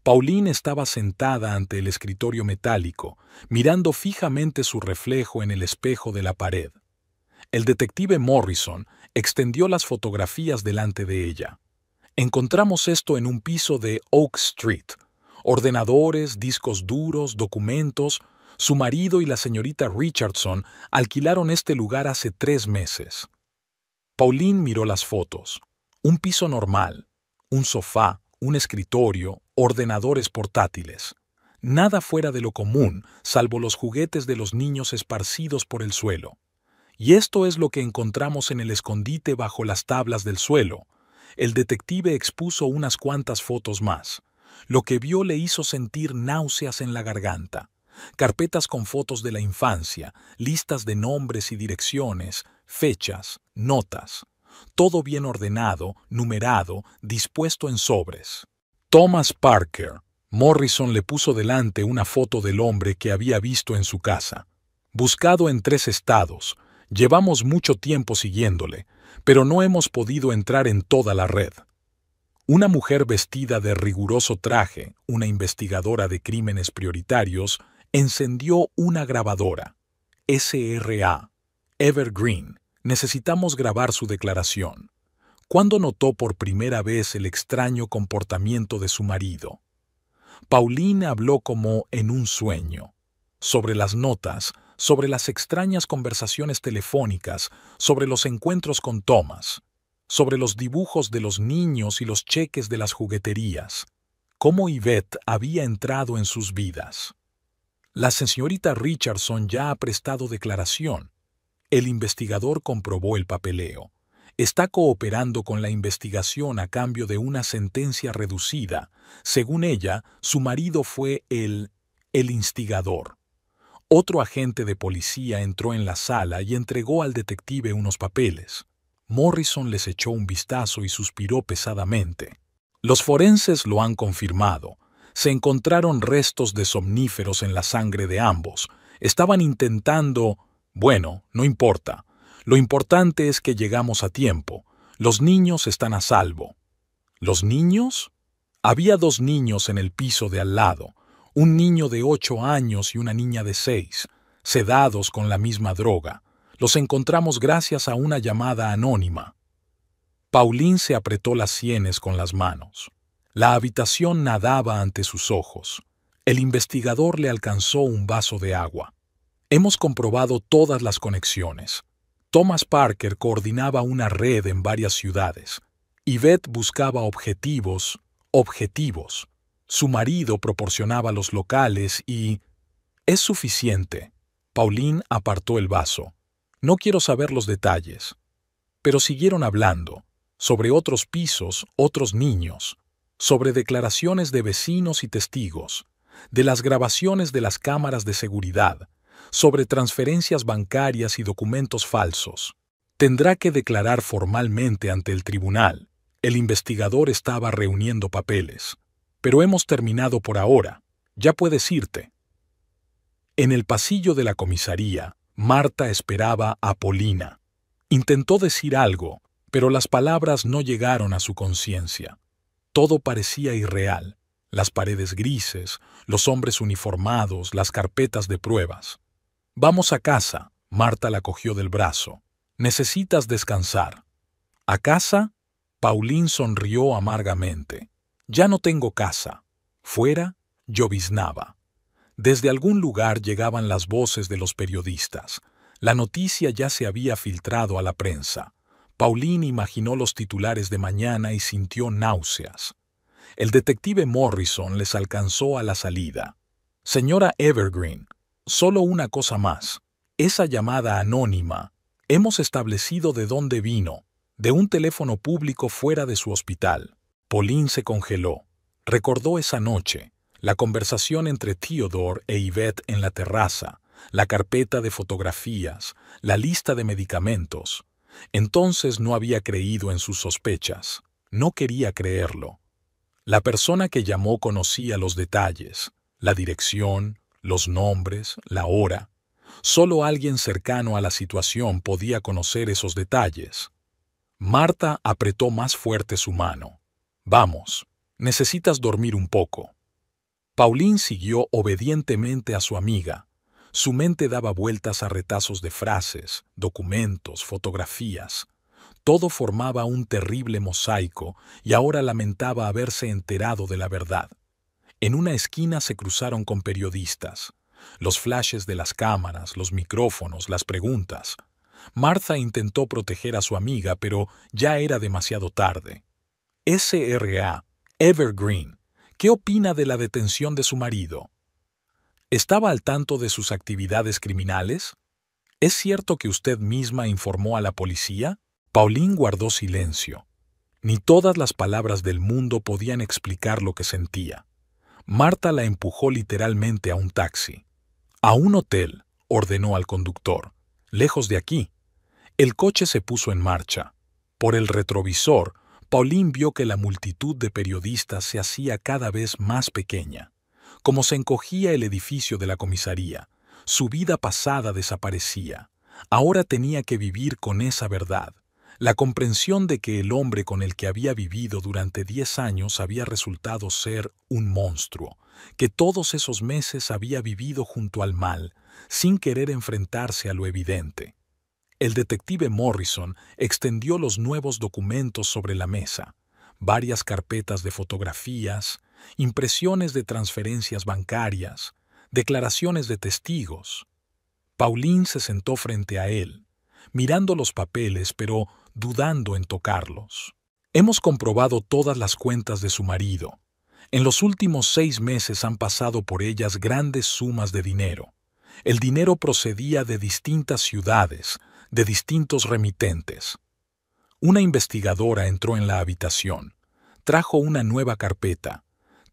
Pauline estaba sentada ante el escritorio metálico, mirando fijamente su reflejo en el espejo de la pared. El detective Morrison extendió las fotografías delante de ella. «Encontramos esto en un piso de Oak Street. Ordenadores, discos duros, documentos, Su marido y la señorita Richardson alquilaron este lugar hace 3 meses. Pauline miró las fotos. Un piso normal, un sofá, un escritorio, ordenadores portátiles. Nada fuera de lo común, salvo los juguetes de los niños esparcidos por el suelo. Y esto es lo que encontramos en el escondite bajo las tablas del suelo. El detective expuso unas cuantas fotos más. Lo que vio le hizo sentir náuseas en la garganta. Carpetas con fotos de la infancia, listas de nombres y direcciones, fechas, notas. Todo bien ordenado, numerado, dispuesto en sobres. Thomas Parker. Morrison le puso delante una foto del hombre que había visto en su casa. Buscado en 3 estados. Llevamos mucho tiempo siguiéndole, pero no hemos podido entrar en toda la red. Una mujer vestida de riguroso traje, una investigadora de crímenes prioritarios, encendió una grabadora. SRA. Evergreen. Necesitamos grabar su declaración. ¿Cuándo notó por primera vez el extraño comportamiento de su marido? Pauline habló como en un sueño. Sobre las notas, sobre las extrañas conversaciones telefónicas, sobre los encuentros con Thomas, sobre los dibujos de los niños y los cheques de las jugueterías. Cómo Yvette había entrado en sus vidas. La señorita Richardson ya ha prestado declaración. El investigador comprobó el papeleo. Está cooperando con la investigación a cambio de una sentencia reducida. Según ella, su marido fue el instigador. Otro agente de policía entró en la sala y entregó al detective unos papeles. Morrison les echó un vistazo y suspiró pesadamente. Los forenses lo han confirmado. Se encontraron restos de somníferos en la sangre de ambos. Estaban intentando... Bueno, no importa. Lo importante es que llegamos a tiempo. Los niños están a salvo. ¿Los niños? Había 2 niños en el piso de al lado. Un niño de 8 años y una niña de 6, sedados con la misma droga. Los encontramos gracias a una llamada anónima. Pauline se apretó las sienes con las manos. La habitación nadaba ante sus ojos. El investigador le alcanzó un vaso de agua. Hemos comprobado todas las conexiones. Thomas Parker coordinaba una red en varias ciudades. Yvette buscaba objetivos. Su marido proporcionaba los locales y... Es suficiente. Pauline apartó el vaso. No quiero saber los detalles. Pero siguieron hablando, sobre otros pisos, otros niños, sobre declaraciones de vecinos y testigos, de las grabaciones de las cámaras de seguridad, sobre transferencias bancarias y documentos falsos. Tendrá que declarar formalmente ante el tribunal. El investigador estaba reuniendo papeles. Pero hemos terminado por ahora. Ya puedes irte. En el pasillo de la comisaría, Marta esperaba a Paulina. Intentó decir algo, pero las palabras no llegaron a su conciencia. Todo parecía irreal. Las paredes grises, los hombres uniformados, las carpetas de pruebas. Vamos a casa. Marta la cogió del brazo. Necesitas descansar. ¿A casa? Pauline sonrió amargamente. Ya no tengo casa. Fuera, lloviznaba. Desde algún lugar llegaban las voces de los periodistas. La noticia ya se había filtrado a la prensa. Pauline imaginó los titulares de mañana y sintió náuseas. El detective Morrison les alcanzó a la salida. Señora Evergreen, solo una cosa más. Esa llamada anónima, hemos establecido de dónde vino, de un teléfono público fuera de su hospital. Pauline se congeló. Recordó esa noche, la conversación entre Theodore e Yvette en la terraza, la carpeta de fotografías, la lista de medicamentos. Entonces no había creído en sus sospechas. No quería creerlo. La persona que llamó conocía los detalles, la dirección, los nombres, la hora. Solo alguien cercano a la situación podía conocer esos detalles. Marta apretó más fuerte su mano. Vamos, necesitas dormir un poco. Pauline siguió obedientemente a su amiga. Su mente daba vueltas a retazos de frases, documentos, fotografías. Todo formaba un terrible mosaico y ahora lamentaba haberse enterado de la verdad. En una esquina se cruzaron con periodistas. Los flashes de las cámaras, los micrófonos, las preguntas. Martha intentó proteger a su amiga, pero ya era demasiado tarde. SRA, Evergreen, ¿qué opina de la detención de su marido? ¿Estaba al tanto de sus actividades criminales? ¿Es cierto que usted misma informó a la policía? Pauline guardó silencio. Ni todas las palabras del mundo podían explicar lo que sentía. Martha la empujó literalmente a un taxi. «A un hotel», ordenó al conductor. «Lejos de aquí». El coche se puso en marcha. Por el retrovisor, Pauline vio que la multitud de periodistas se hacía cada vez más pequeña. Como se encogía el edificio de la comisaría, su vida pasada desaparecía. Ahora tenía que vivir con esa verdad. La comprensión de que el hombre con el que había vivido durante 10 años había resultado ser un monstruo, que todos esos meses había vivido junto al mal, sin querer enfrentarse a lo evidente. El detective Morrison extendió los nuevos documentos sobre la mesa, varias carpetas de fotografías, impresiones de transferencias bancarias, declaraciones de testigos. Pauline se sentó frente a él, mirando los papeles pero dudando en tocarlos. Hemos comprobado todas las cuentas de su marido. En los últimos 6 meses han pasado por ellas grandes sumas de dinero. El dinero procedía de distintas ciudades, de distintos remitentes. Una investigadora entró en la habitación. Trajo una nueva carpeta.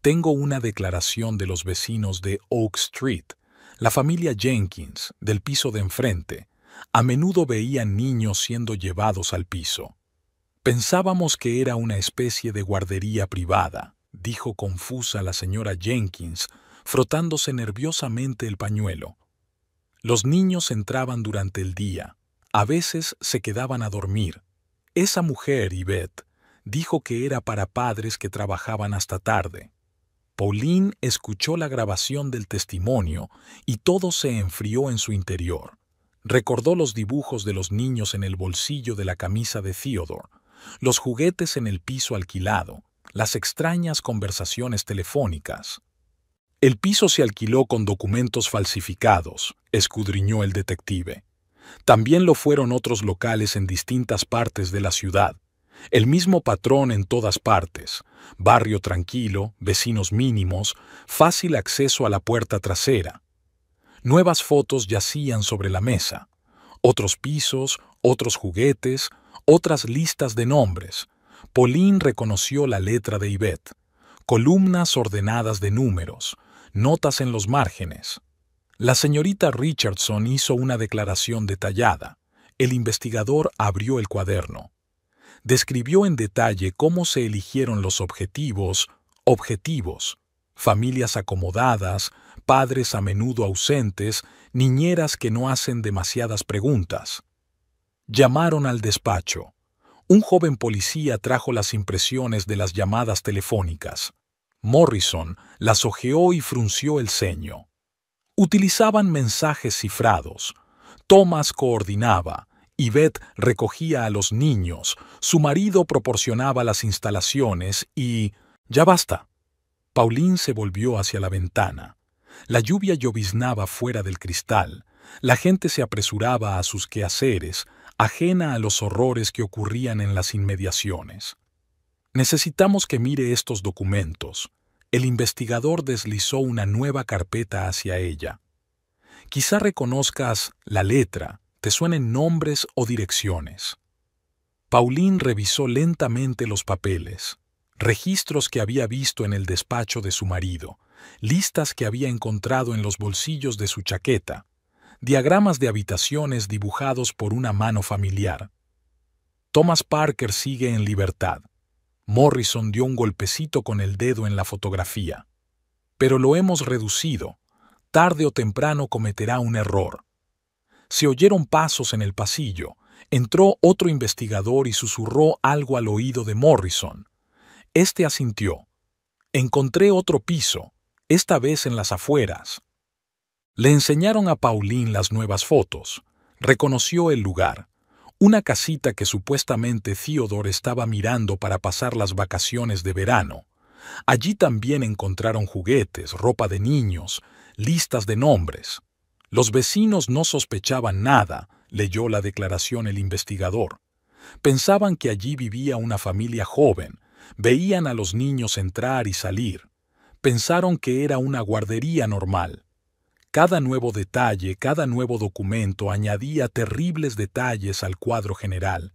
Tengo una declaración de los vecinos de Oak Street, la familia Jenkins, del piso de enfrente. A menudo veían niños siendo llevados al piso. Pensábamos que era una especie de guardería privada, dijo confusa la señora Jenkins, frotándose nerviosamente el pañuelo. Los niños entraban durante el día. A veces se quedaban a dormir. Esa mujer, Yvette, dijo que era para padres que trabajaban hasta tarde. Pauline escuchó la grabación del testimonio y todo se enfrió en su interior. Recordó los dibujos de los niños en el bolsillo de la camisa de Theodore, los juguetes en el piso alquilado, las extrañas conversaciones telefónicas. El piso se alquiló con documentos falsificados, escudriñó el detective. También lo fueron otros locales en distintas partes de la ciudad. El mismo patrón en todas partes. Barrio tranquilo, vecinos mínimos, fácil acceso a la puerta trasera. Nuevas fotos yacían sobre la mesa. Otros pisos, otros juguetes, otras listas de nombres. Pauline reconoció la letra de Yvette. Columnas ordenadas de números, notas en los márgenes. La señorita Richardson hizo una declaración detallada. El investigador abrió el cuaderno. Describió en detalle cómo se eligieron los objetivos, familias acomodadas, padres a menudo ausentes, niñeras que no hacen demasiadas preguntas. Llamaron al despacho. Un joven policía trajo las impresiones de las llamadas telefónicas. Morrison las hojeó y frunció el ceño. Utilizaban mensajes cifrados. Thomas coordinaba. Yvette recogía a los niños. Su marido proporcionaba las instalaciones y... ¡Ya basta! Pauline se volvió hacia la ventana. La lluvia lloviznaba fuera del cristal. La gente se apresuraba a sus quehaceres, ajena a los horrores que ocurrían en las inmediaciones. Necesitamos que mire estos documentos. El investigador deslizó una nueva carpeta hacia ella. Quizá reconozcas la letra, te suenen nombres o direcciones. Pauline revisó lentamente los papeles, registros que había visto en el despacho de su marido, listas que había encontrado en los bolsillos de su chaqueta, diagramas de habitaciones dibujados por una mano familiar. Thomas Parker sigue en libertad. Morrison dio un golpecito con el dedo en la fotografía. Pero lo hemos reducido. Tarde o temprano cometerá un error. Se oyeron pasos en el pasillo. Entró otro investigador y susurró algo al oído de Morrison. Este asintió. Encontré otro piso, esta vez en las afueras. Le enseñaron a Pauline las nuevas fotos. Reconoció el lugar. Una casita que supuestamente Theodore estaba mirando para pasar las vacaciones de verano. Allí también encontraron juguetes, ropa de niños, listas de nombres. Los vecinos no sospechaban nada, leyó la declaración el investigador. Pensaban que allí vivía una familia joven, veían a los niños entrar y salir. Pensaron que era una guardería normal. Cada nuevo detalle, cada nuevo documento añadía terribles detalles al cuadro general.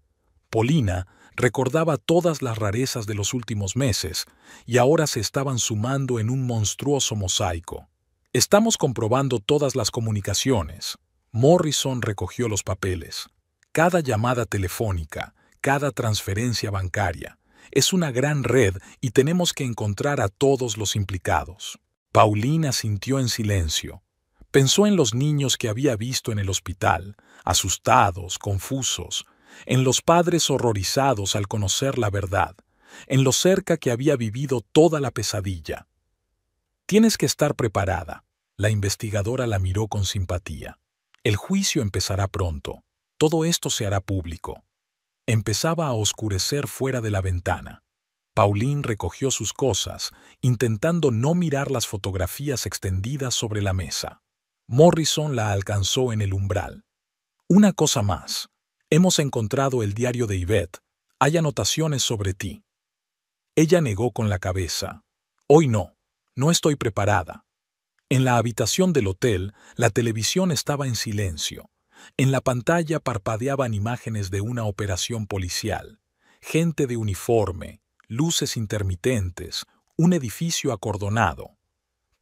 Paulina recordaba todas las rarezas de los últimos meses y ahora se estaban sumando en un monstruoso mosaico. Estamos comprobando todas las comunicaciones. Morrison recogió los papeles. Cada llamada telefónica, cada transferencia bancaria. Es una gran red y tenemos que encontrar a todos los implicados. Paulina asintió en silencio. Pensó en los niños que había visto en el hospital, asustados, confusos, en los padres horrorizados al conocer la verdad, en lo cerca que había vivido toda la pesadilla. Tienes que estar preparada. La investigadora la miró con simpatía. El juicio empezará pronto. Todo esto se hará público. Empezaba a oscurecer fuera de la ventana. Pauline recogió sus cosas, intentando no mirar las fotografías extendidas sobre la mesa. Morrison la alcanzó en el umbral. Una cosa más. Hemos encontrado el diario de Yvette. Hay anotaciones sobre ti. Ella negó con la cabeza. Hoy no. No estoy preparada. En la habitación del hotel, la televisión estaba en silencio. En la pantalla parpadeaban imágenes de una operación policial, gente de uniforme, luces intermitentes, un edificio acordonado.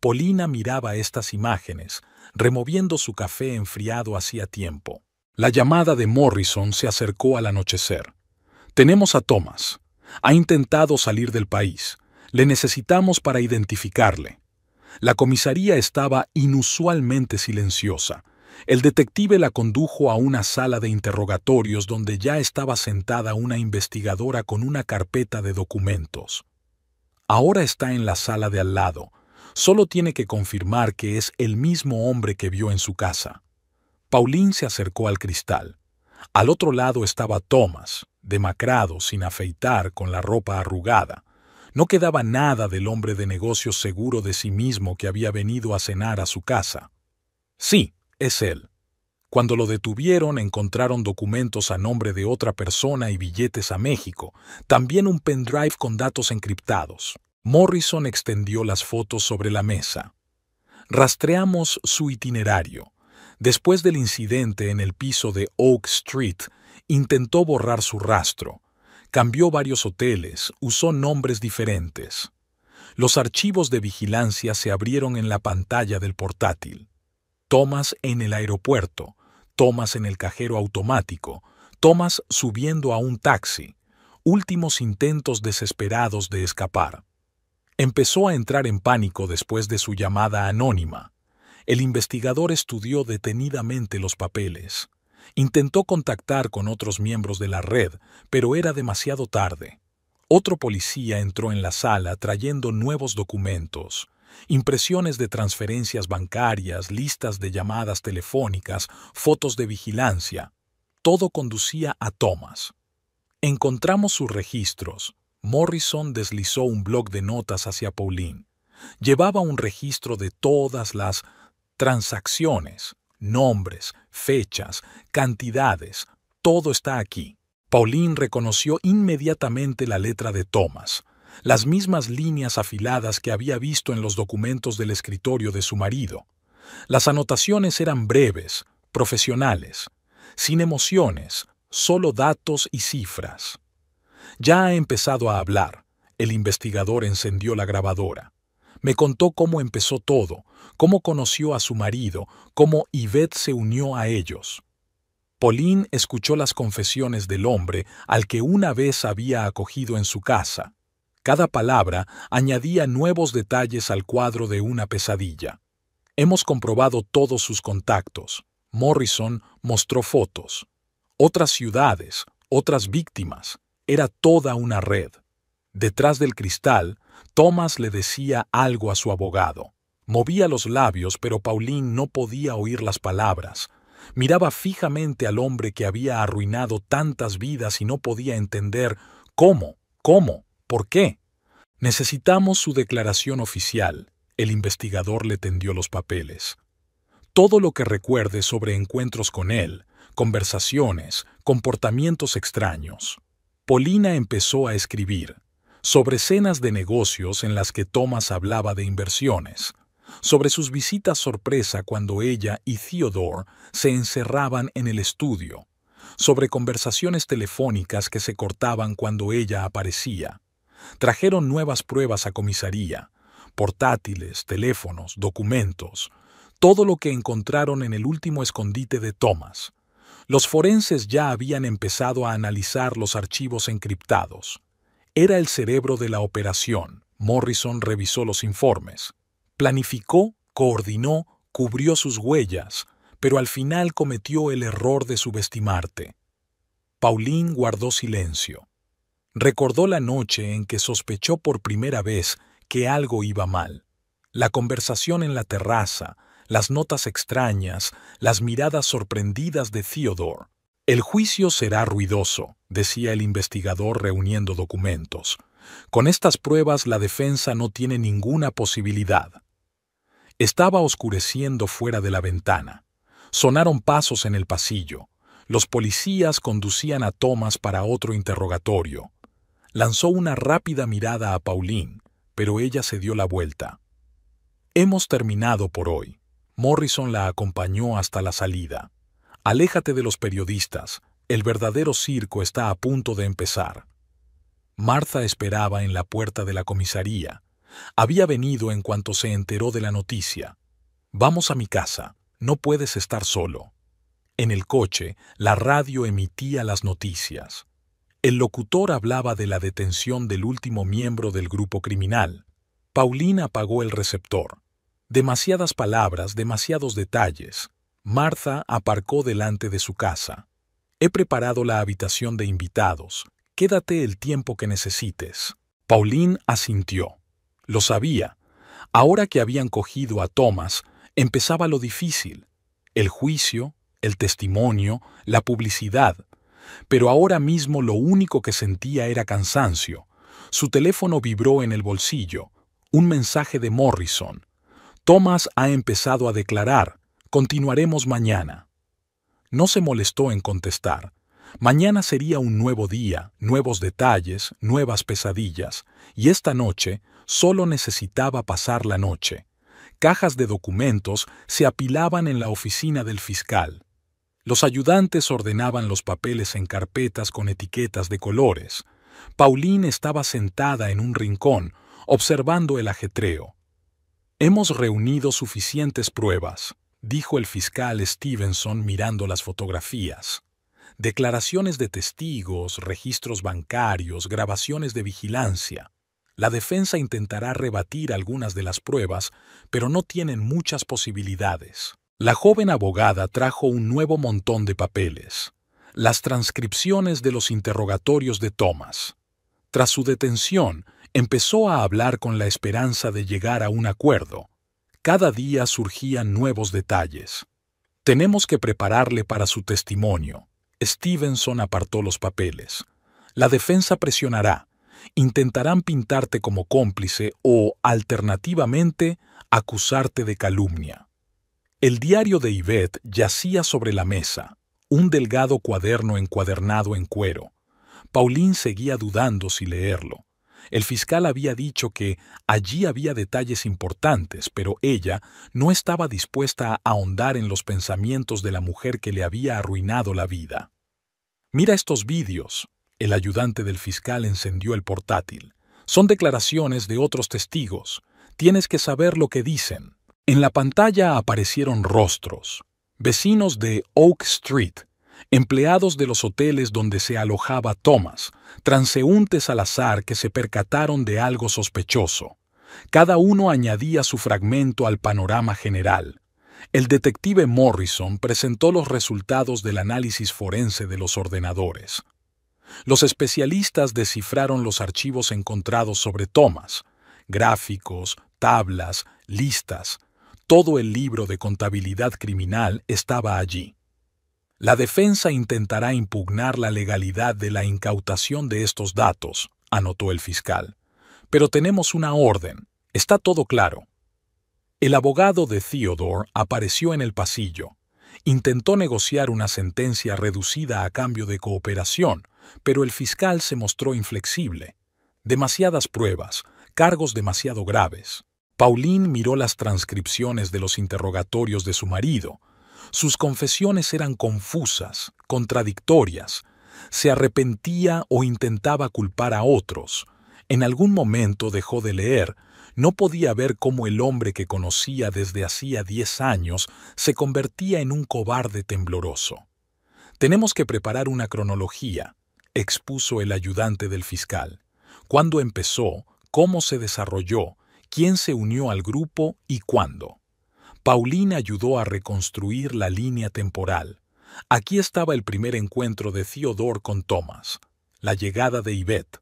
Paulina miraba estas imágenes, removiendo su café enfriado hacía tiempo. La llamada de Morrison se acercó al anochecer. Tenemos a Thomas. Ha intentado salir del país. Le necesitamos para identificarle. La comisaría estaba inusualmente silenciosa. El detective la condujo a una sala de interrogatorios donde ya estaba sentada una investigadora con una carpeta de documentos. Ahora está en la sala de al lado. Solo tiene que confirmar que es el mismo hombre que vio en su casa. Pauline se acercó al cristal. Al otro lado estaba Thomas, demacrado, sin afeitar, con la ropa arrugada. No quedaba nada del hombre de negocios seguro de sí mismo que había venido a cenar a su casa. Sí, es él. Cuando lo detuvieron, encontraron documentos a nombre de otra persona y billetes a México, también un pendrive con datos encriptados. Morrison extendió las fotos sobre la mesa. Rastreamos su itinerario. Después del incidente en el piso de Oak Street, intentó borrar su rastro. Cambió varios hoteles, usó nombres diferentes. Los archivos de vigilancia se abrieron en la pantalla del portátil. Thomas en el aeropuerto, Thomas en el cajero automático, Thomas subiendo a un taxi, últimos intentos desesperados de escapar. Empezó a entrar en pánico después de su llamada anónima. El investigador estudió detenidamente los papeles. Intentó contactar con otros miembros de la red, pero era demasiado tarde. Otro policía entró en la sala trayendo nuevos documentos. Impresiones de transferencias bancarias, listas de llamadas telefónicas, fotos de vigilancia. Todo conducía a Thomas. Encontramos sus registros. Morrison deslizó un bloc de notas hacia Pauline. Llevaba un registro de todas las transacciones, nombres, fechas, cantidades. Todo está aquí. Pauline reconoció inmediatamente la letra de Thomas. Las mismas líneas afiladas que había visto en los documentos del escritorio de su marido. Las anotaciones eran breves, profesionales, sin emociones, solo datos y cifras. Ya ha empezado a hablar. El investigador encendió la grabadora. Me contó cómo empezó todo, cómo conoció a su marido, cómo Yvette se unió a ellos. Pauline escuchó las confesiones del hombre al que una vez había acogido en su casa. Cada palabra añadía nuevos detalles al cuadro de una pesadilla. Hemos comprobado todos sus contactos. Morrison mostró fotos. Otras ciudades, otras víctimas. Era toda una red. Detrás del cristal, Thomas le decía algo a su abogado. Movía los labios, pero Pauline no podía oír las palabras. Miraba fijamente al hombre que había arruinado tantas vidas y no podía entender cómo, por qué. Necesitamos su declaración oficial. El investigador le tendió los papeles. Todo lo que recuerde sobre encuentros con él, conversaciones, comportamientos extraños. Paulina empezó a escribir sobre escenas de negocios en las que Thomas hablaba de inversiones, sobre sus visitas sorpresa cuando ella y Theodore se encerraban en el estudio, sobre conversaciones telefónicas que se cortaban cuando ella aparecía. Trajeron nuevas pruebas a comisaría, portátiles, teléfonos, documentos, todo lo que encontraron en el último escondite de Thomas. Los forenses ya habían empezado a analizar los archivos encriptados. Era el cerebro de la operación. Morrison revisó los informes. Planificó, coordinó, cubrió sus huellas, pero al final cometió el error de subestimarte. Pauline guardó silencio. Recordó la noche en que sospechó por primera vez que algo iba mal. La conversación en la terraza, las notas extrañas, las miradas sorprendidas de Theodore. El juicio será ruidoso, decía el investigador reuniendo documentos. Con estas pruebas la defensa no tiene ninguna posibilidad. Estaba oscureciendo fuera de la ventana. Sonaron pasos en el pasillo. Los policías conducían a Thomas para otro interrogatorio. Lanzó una rápida mirada a Pauline, pero ella se dio la vuelta. Hemos terminado por hoy. Morrison la acompañó hasta la salida. Aléjate de los periodistas. El verdadero circo está a punto de empezar. Martha esperaba en la puerta de la comisaría. Había venido en cuanto se enteró de la noticia. Vamos a mi casa. No puedes estar solo. En el coche, la radio emitía las noticias. El locutor hablaba de la detención del último miembro del grupo criminal. Pauline apagó el receptor. Demasiadas palabras, demasiados detalles. Martha aparcó delante de su casa. He preparado la habitación de invitados. Quédate el tiempo que necesites. Pauline asintió. Lo sabía. Ahora que habían cogido a Thomas, empezaba lo difícil. El juicio, el testimonio, la publicidad. Pero ahora mismo lo único que sentía era cansancio. Su teléfono vibró en el bolsillo. Un mensaje de Morrison. Thomas ha empezado a declarar. Continuaremos mañana. No se molestó en contestar. Mañana sería un nuevo día, nuevos detalles, nuevas pesadillas, y esta noche solo necesitaba pasar la noche. Cajas de documentos se apilaban en la oficina del fiscal. Los ayudantes ordenaban los papeles en carpetas con etiquetas de colores. Pauline estaba sentada en un rincón, observando el ajetreo. Hemos reunido suficientes pruebas, dijo el fiscal Stevenson mirando las fotografías. Declaraciones de testigos, registros bancarios, grabaciones de vigilancia. La defensa intentará rebatir algunas de las pruebas, pero no tienen muchas posibilidades. La joven abogada trajo un nuevo montón de papeles. Las transcripciones de los interrogatorios de Thomas. Tras su detención, empezó a hablar con la esperanza de llegar a un acuerdo. Cada día surgían nuevos detalles. Tenemos que prepararle para su testimonio. Stevenson apartó los papeles. La defensa presionará. Intentarán pintarte como cómplice o, alternativamente, acusarte de calumnia. El diario de Yvette yacía sobre la mesa, un delgado cuaderno encuadernado en cuero. Pauline seguía dudando si leerlo. El fiscal había dicho que allí había detalles importantes, pero ella no estaba dispuesta a ahondar en los pensamientos de la mujer que le había arruinado la vida. «Mira estos vídeos». El ayudante del fiscal encendió el portátil. «Son declaraciones de otros testigos. Tienes que saber lo que dicen». En la pantalla aparecieron rostros. Vecinos de Oak Street, empleados de los hoteles donde se alojaba Thomas, transeúntes al azar que se percataron de algo sospechoso. Cada uno añadía su fragmento al panorama general. El detective Morrison presentó los resultados del análisis forense de los ordenadores. Los especialistas descifraron los archivos encontrados sobre Thomas, gráficos, tablas, listas. Todo el libro de contabilidad criminal estaba allí. La defensa intentará impugnar la legalidad de la incautación de estos datos, anotó el fiscal. Pero tenemos una orden. Está todo claro. El abogado de Theodore apareció en el pasillo. Intentó negociar una sentencia reducida a cambio de cooperación, pero el fiscal se mostró inflexible. Demasiadas pruebas, cargos demasiado graves. Pauline miró las transcripciones de los interrogatorios de su marido. Sus confesiones eran confusas, contradictorias. Se arrepentía o intentaba culpar a otros. En algún momento dejó de leer. No podía ver cómo el hombre que conocía desde hacía 10 años se convertía en un cobarde tembloroso. «Tenemos que preparar una cronología», expuso el ayudante del fiscal. «¿Cuándo empezó? ¿Cómo se desarrolló? ¿Quién se unió al grupo y cuándo?». Pauline ayudó a reconstruir la línea temporal. Aquí estaba el primer encuentro de Theodore con Thomas, la llegada de Yvette.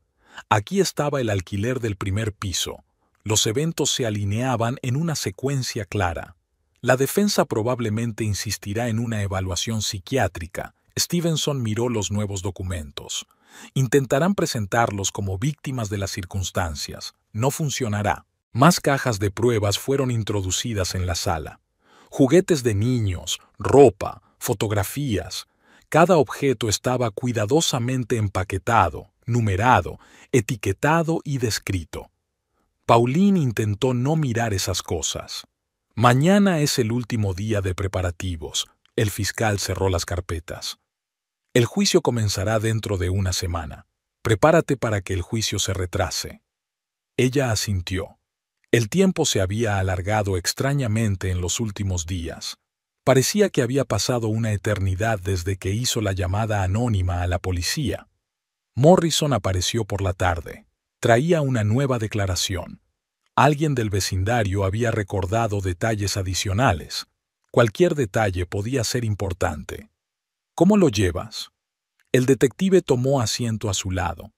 Aquí estaba el alquiler del primer piso. Los eventos se alineaban en una secuencia clara. La defensa probablemente insistirá en una evaluación psiquiátrica. Stevenson miró los nuevos documentos. Intentarán presentarlos como víctimas de las circunstancias. No funcionará. Más cajas de pruebas fueron introducidas en la sala. Juguetes de niños, ropa, fotografías. Cada objeto estaba cuidadosamente empaquetado, numerado, etiquetado y descrito. Pauline intentó no mirar esas cosas. «Mañana es el último día de preparativos». El fiscal cerró las carpetas. «El juicio comenzará dentro de una semana. Prepárate para que el juicio se retrase». Ella asintió. El tiempo se había alargado extrañamente en los últimos días. Parecía que había pasado una eternidad desde que hizo la llamada anónima a la policía. Morrison apareció por la tarde. Traía una nueva declaración. Alguien del vecindario había recordado detalles adicionales. Cualquier detalle podía ser importante. «¿Cómo lo llevas?». El detective tomó asiento a su lado.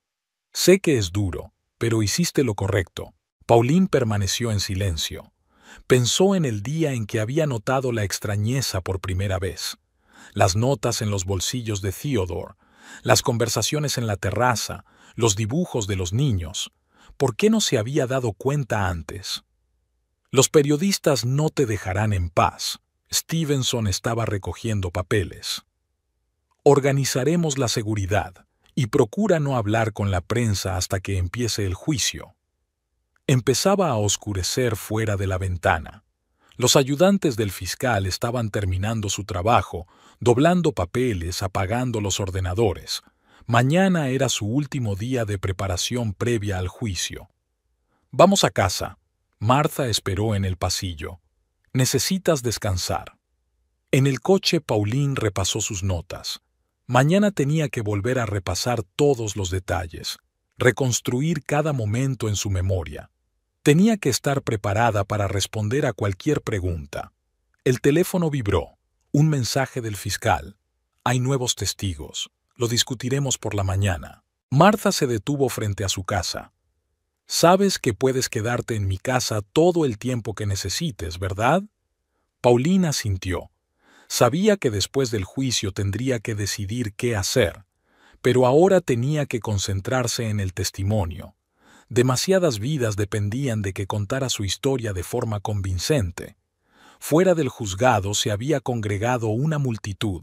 «Sé que es duro, pero hiciste lo correcto». Pauline permaneció en silencio. Pensó en el día en que había notado la extrañeza por primera vez. Las notas en los bolsillos de Theodore, las conversaciones en la terraza, los dibujos de los niños. ¿Por qué no se había dado cuenta antes? «Los periodistas no te dejarán en paz». Stevenson estaba recogiendo papeles. «Organizaremos la seguridad y procura no hablar con la prensa hasta que empiece el juicio». Empezaba a oscurecer fuera de la ventana. Los ayudantes del fiscal estaban terminando su trabajo, doblando papeles, apagando los ordenadores. Mañana era su último día de preparación previa al juicio. «Vamos a casa». Martha esperó en el pasillo. «Necesitas descansar». En el coche Pauline repasó sus notas. Mañana tenía que volver a repasar todos los detalles, reconstruir cada momento en su memoria. Tenía que estar preparada para responder a cualquier pregunta. El teléfono vibró. Un mensaje del fiscal. «Hay nuevos testigos. Lo discutiremos por la mañana». Martha se detuvo frente a su casa. «Sabes que puedes quedarte en mi casa todo el tiempo que necesites, ¿verdad?». Paulina asintió. Sabía que después del juicio tendría que decidir qué hacer, pero ahora tenía que concentrarse en el testimonio. Demasiadas vidas dependían de que contara su historia de forma convincente. Fuera del juzgado se había congregado una multitud,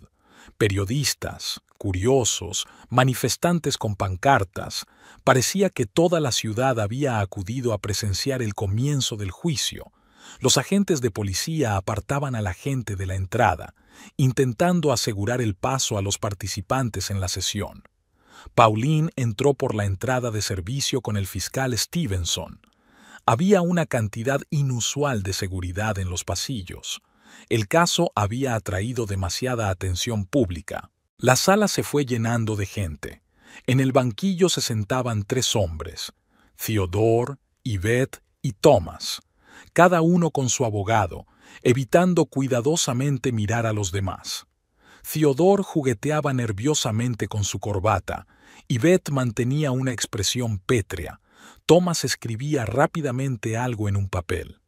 periodistas, curiosos, manifestantes con pancartas. Parecía que toda la ciudad había acudido a presenciar el comienzo del juicio. Los agentes de policía apartaban a la gente de la entrada, intentando asegurar el paso a los participantes en la sesión. Pauline entró por la entrada de servicio con el fiscal Stevenson. Había una cantidad inusual de seguridad en los pasillos. El caso había atraído demasiada atención pública. La sala se fue llenando de gente. En el banquillo se sentaban 3 hombres: Theodore, Yvette y Thomas, cada uno con su abogado, evitando cuidadosamente mirar a los demás. Theodore jugueteaba nerviosamente con su corbata. Yvette mantenía una expresión pétrea. Thomas escribía rápidamente algo en un papel.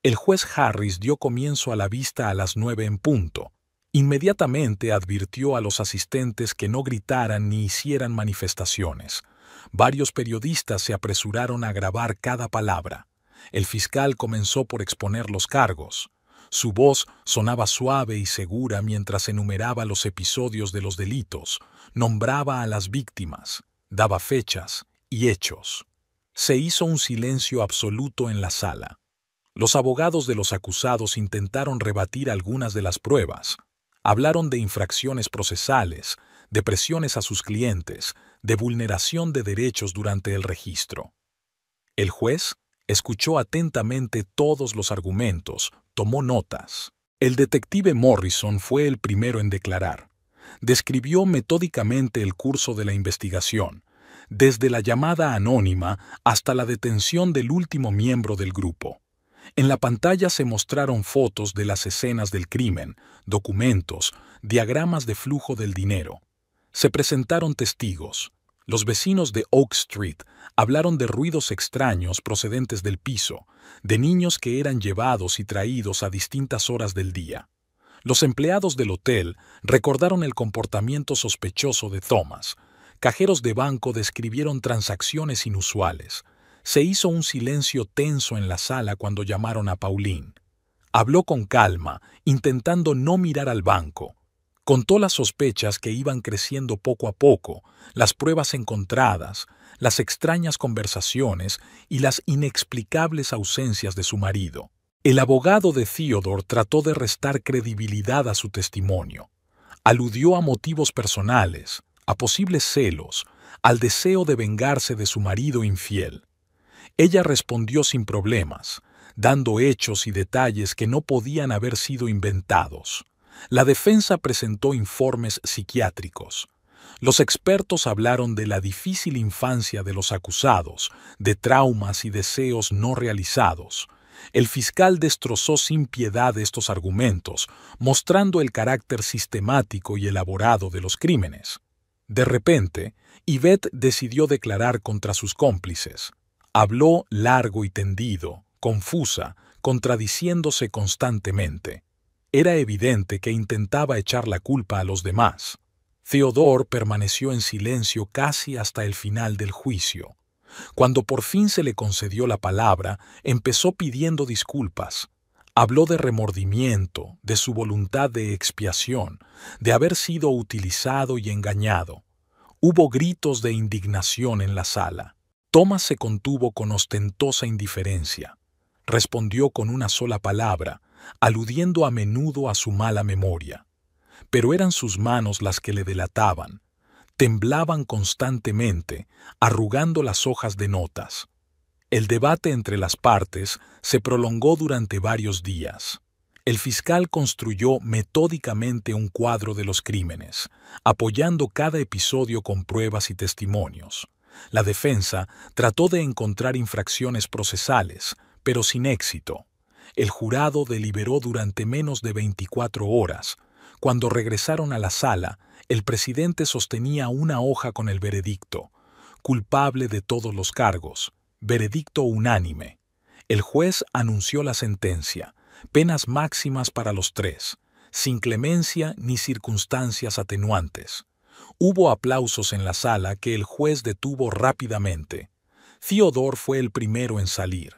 El juez Harris dio comienzo a la vista a las 9 en punto. Inmediatamente advirtió a los asistentes que no gritaran ni hicieran manifestaciones. Varios periodistas se apresuraron a grabar cada palabra. El fiscal comenzó por exponer los cargos. Su voz sonaba suave y segura mientras enumeraba los episodios de los delitos, nombraba a las víctimas, daba fechas y hechos. Se hizo un silencio absoluto en la sala. Los abogados de los acusados intentaron rebatir algunas de las pruebas. Hablaron de infracciones procesales, de presiones a sus clientes, de vulneración de derechos durante el registro. El juez escuchó atentamente todos los argumentos, tomó notas. El detective Morrison fue el primero en declarar. Describió metódicamente el curso de la investigación, desde la llamada anónima hasta la detención del último miembro del grupo. En la pantalla se mostraron fotos de las escenas del crimen, documentos, diagramas de flujo del dinero. Se presentaron testigos. Los vecinos de Oak Street hablaron de ruidos extraños procedentes del piso, de niños que eran llevados y traídos a distintas horas del día. Los empleados del hotel recordaron el comportamiento sospechoso de Thomas. Cajeros de banco describieron transacciones inusuales. Se hizo un silencio tenso en la sala cuando llamaron a Pauline. Habló con calma, intentando no mirar al banco. Contó las sospechas que iban creciendo poco a poco, las pruebas encontradas, las extrañas conversaciones y las inexplicables ausencias de su marido. El abogado de Theodore trató de restar credibilidad a su testimonio. Aludió a motivos personales, a posibles celos, al deseo de vengarse de su marido infiel. Ella respondió sin problemas, dando hechos y detalles que no podían haber sido inventados. La defensa presentó informes psiquiátricos. Los expertos hablaron de la difícil infancia de los acusados, de traumas y deseos no realizados. El fiscal destrozó sin piedad estos argumentos, mostrando el carácter sistemático y elaborado de los crímenes. De repente, Yvette decidió declarar contra sus cómplices. Habló largo y tendido, confusa, contradiciéndose constantemente. Era evidente que intentaba echar la culpa a los demás. Theodore permaneció en silencio casi hasta el final del juicio. Cuando por fin se le concedió la palabra, empezó pidiendo disculpas. Habló de remordimiento, de su voluntad de expiación, de haber sido utilizado y engañado. Hubo gritos de indignación en la sala. Thomas se contuvo con ostentosa indiferencia. Respondió con una sola palabra, aludiendo a menudo a su mala memoria. Pero eran sus manos las que le delataban. Temblaban constantemente, arrugando las hojas de notas. El debate entre las partes se prolongó durante varios días. El fiscal construyó metódicamente un cuadro de los crímenes, apoyando cada episodio con pruebas y testimonios. La defensa trató de encontrar infracciones procesales, pero sin éxito. El jurado deliberó durante menos de 24 horas. Cuando regresaron a la sala, el presidente sostenía una hoja con el veredicto. Culpable de todos los cargos. Veredicto unánime. El juez anunció la sentencia. Penas máximas para los tres. Sin clemencia ni circunstancias atenuantes. Hubo aplausos en la sala que el juez detuvo rápidamente. Theodore fue el primero en salir.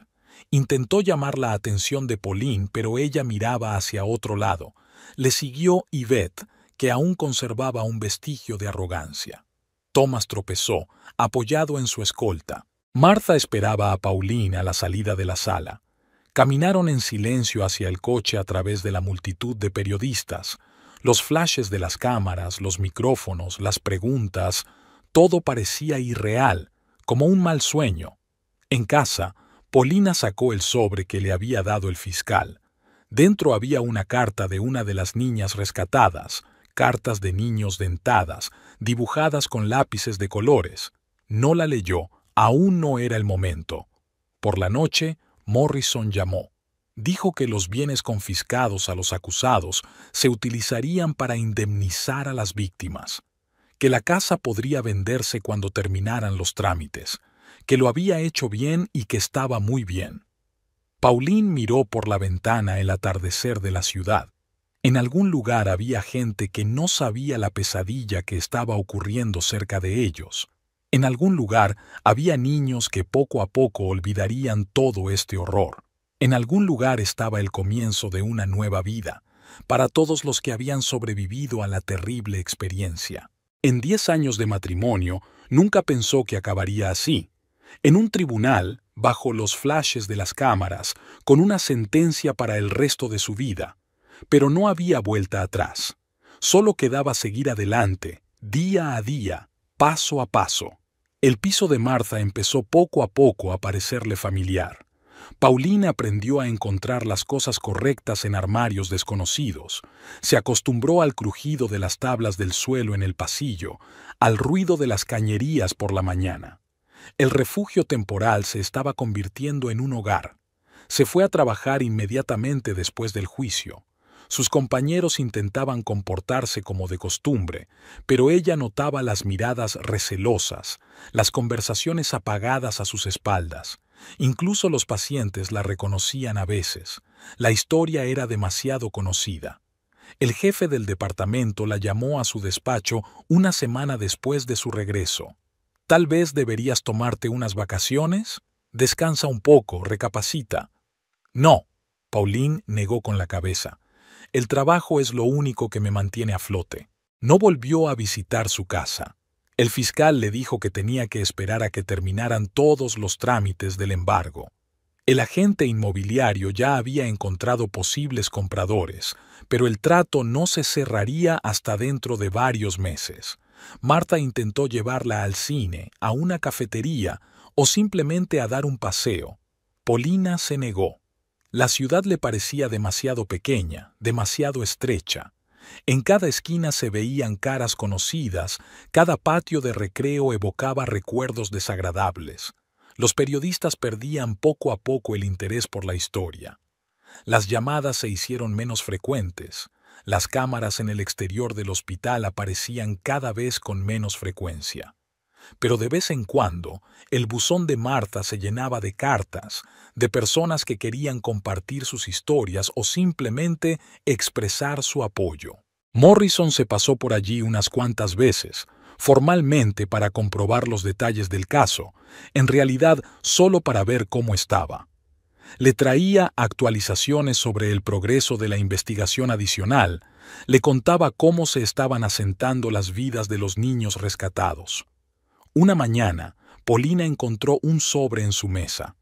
Intentó llamar la atención de Pauline, pero ella miraba hacia otro lado. Le siguió Yvette, que aún conservaba un vestigio de arrogancia. Thomas tropezó, apoyado en su escolta. Martha esperaba a Pauline a la salida de la sala. Caminaron en silencio hacia el coche a través de la multitud de periodistas. Los flashes de las cámaras, los micrófonos, las preguntas, todo parecía irreal, como un mal sueño. En casa, Paulina sacó el sobre que le había dado el fiscal. Dentro había una carta de una de las niñas rescatadas, cartas de niños dentadas, dibujadas con lápices de colores. No la leyó, aún no era el momento. Por la noche, Morrison llamó. Dijo que los bienes confiscados a los acusados se utilizarían para indemnizar a las víctimas, que la casa podría venderse cuando terminaran los trámites, que lo había hecho bien y que estaba muy bien. Pauline miró por la ventana el atardecer de la ciudad. En algún lugar había gente que no sabía la pesadilla que estaba ocurriendo cerca de ellos. En algún lugar había niños que poco a poco olvidarían todo este horror. En algún lugar estaba el comienzo de una nueva vida, para todos los que habían sobrevivido a la terrible experiencia. En 10 años de matrimonio, nunca pensó que acabaría así. En un tribunal, bajo los flashes de las cámaras, con una sentencia para el resto de su vida. Pero no había vuelta atrás. Solo quedaba seguir adelante, día a día, paso a paso. El piso de Martha empezó poco a poco a parecerle familiar. Pauline aprendió a encontrar las cosas correctas en armarios desconocidos. Se acostumbró al crujido de las tablas del suelo en el pasillo, al ruido de las cañerías por la mañana. El refugio temporal se estaba convirtiendo en un hogar. Se fue a trabajar inmediatamente después del juicio. Sus compañeros intentaban comportarse como de costumbre, pero ella notaba las miradas recelosas, las conversaciones apagadas a sus espaldas. Incluso los pacientes la reconocían a veces. La historia era demasiado conocida. El jefe del departamento la llamó a su despacho una semana después de su regreso. «Tal vez deberías tomarte unas vacaciones. Descansa un poco, recapacita». «No», Pauline negó con la cabeza. «El trabajo es lo único que me mantiene a flote». No volvió a visitar su casa. El fiscal le dijo que tenía que esperar a que terminaran todos los trámites del embargo. El agente inmobiliario ya había encontrado posibles compradores, pero el trato no se cerraría hasta dentro de varios meses. Martha intentó llevarla al cine, a una cafetería o simplemente a dar un paseo. Paulina se negó. La ciudad le parecía demasiado pequeña, demasiado estrecha. En cada esquina se veían caras conocidas, cada patio de recreo evocaba recuerdos desagradables. Los periodistas perdían poco a poco el interés por la historia. Las llamadas se hicieron menos frecuentes. Las cámaras en el exterior del hospital aparecían cada vez con menos frecuencia. Pero de vez en cuando, el buzón de Martha se llenaba de cartas, de personas que querían compartir sus historias o simplemente expresar su apoyo. Morrison se pasó por allí unas cuantas veces, formalmente para comprobar los detalles del caso, en realidad solo para ver cómo estaba. Le traía actualizaciones sobre el progreso de la investigación adicional, le contaba cómo se estaban asentando las vidas de los niños rescatados. Una mañana, Paulina encontró un sobre en su mesa.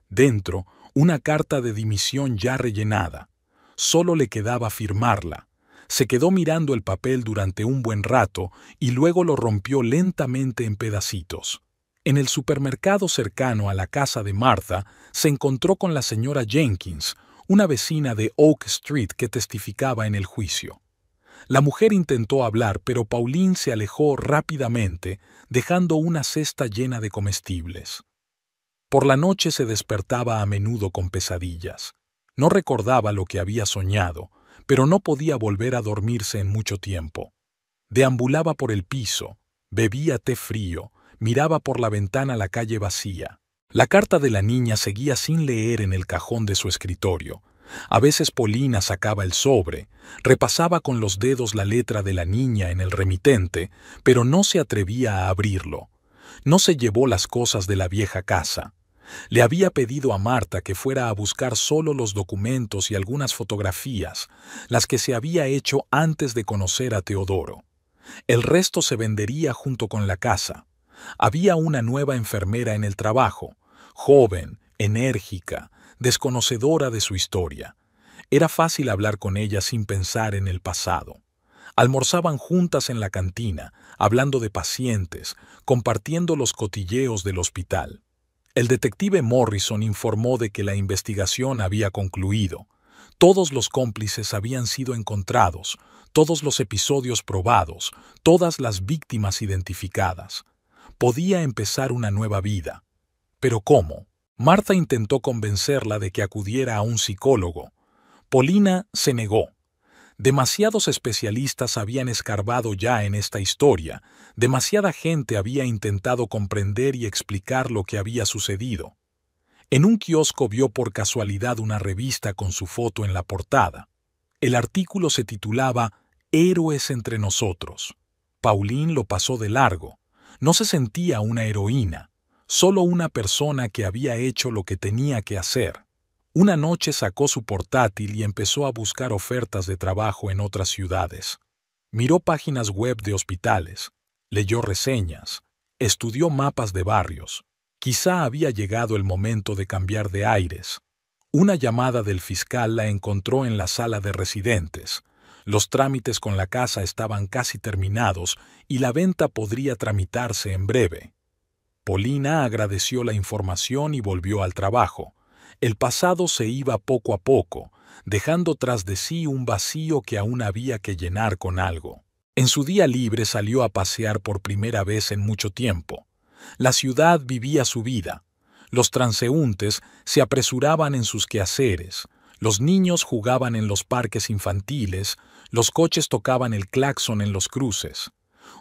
Dentro, una carta de dimisión ya rellenada. Solo le quedaba firmarla. Se quedó mirando el papel durante un buen rato y luego lo rompió lentamente en pedacitos. En el supermercado cercano a la casa de Martha, se encontró con la señora Jenkins, una vecina de Oak Street que testificaba en el juicio. La mujer intentó hablar, pero Pauline se alejó rápidamente, dejando una cesta llena de comestibles. Por la noche se despertaba a menudo con pesadillas. No recordaba lo que había soñado, pero no podía volver a dormirse en mucho tiempo. Deambulaba por el piso, bebía té frío, miraba por la ventana la calle vacía. La carta de la niña seguía sin leer en el cajón de su escritorio. A veces Paulina sacaba el sobre, repasaba con los dedos la letra de la niña en el remitente, pero no se atrevía a abrirlo. No se llevó las cosas de la vieja casa. Le había pedido a Martha que fuera a buscar solo los documentos y algunas fotografías, las que se había hecho antes de conocer a Teodoro. El resto se vendería junto con la casa. Había una nueva enfermera en el trabajo, joven, enérgica, desconocedora de su historia. Era fácil hablar con ella sin pensar en el pasado. Almorzaban juntas en la cantina, hablando de pacientes, compartiendo los cotilleos del hospital. El detective Morrison informó de que la investigación había concluido. Todos los cómplices habían sido encontrados, todos los episodios probados, todas las víctimas identificadas. Podía empezar una nueva vida. ¿Pero cómo? Martha intentó convencerla de que acudiera a un psicólogo. Paulina se negó. Demasiados especialistas habían escarbado ya en esta historia, demasiada gente había intentado comprender y explicar lo que había sucedido. En un kiosco vio por casualidad una revista con su foto en la portada. El artículo se titulaba «Héroes entre nosotros». Pauline lo pasó de largo. No se sentía una heroína, solo una persona que había hecho lo que tenía que hacer. Una noche sacó su portátil y empezó a buscar ofertas de trabajo en otras ciudades. Miró páginas web de hospitales, leyó reseñas, estudió mapas de barrios. Quizá había llegado el momento de cambiar de aires. Una llamada del fiscal la encontró en la sala de residentes. Los trámites con la casa estaban casi terminados y la venta podría tramitarse en breve. Paulina agradeció la información y volvió al trabajo. El pasado se iba poco a poco, dejando tras de sí un vacío que aún había que llenar con algo. En su día libre salió a pasear por primera vez en mucho tiempo. La ciudad vivía su vida. Los transeúntes se apresuraban en sus quehaceres. Los niños jugaban en los parques infantiles. Los coches tocaban el claxon en los cruces.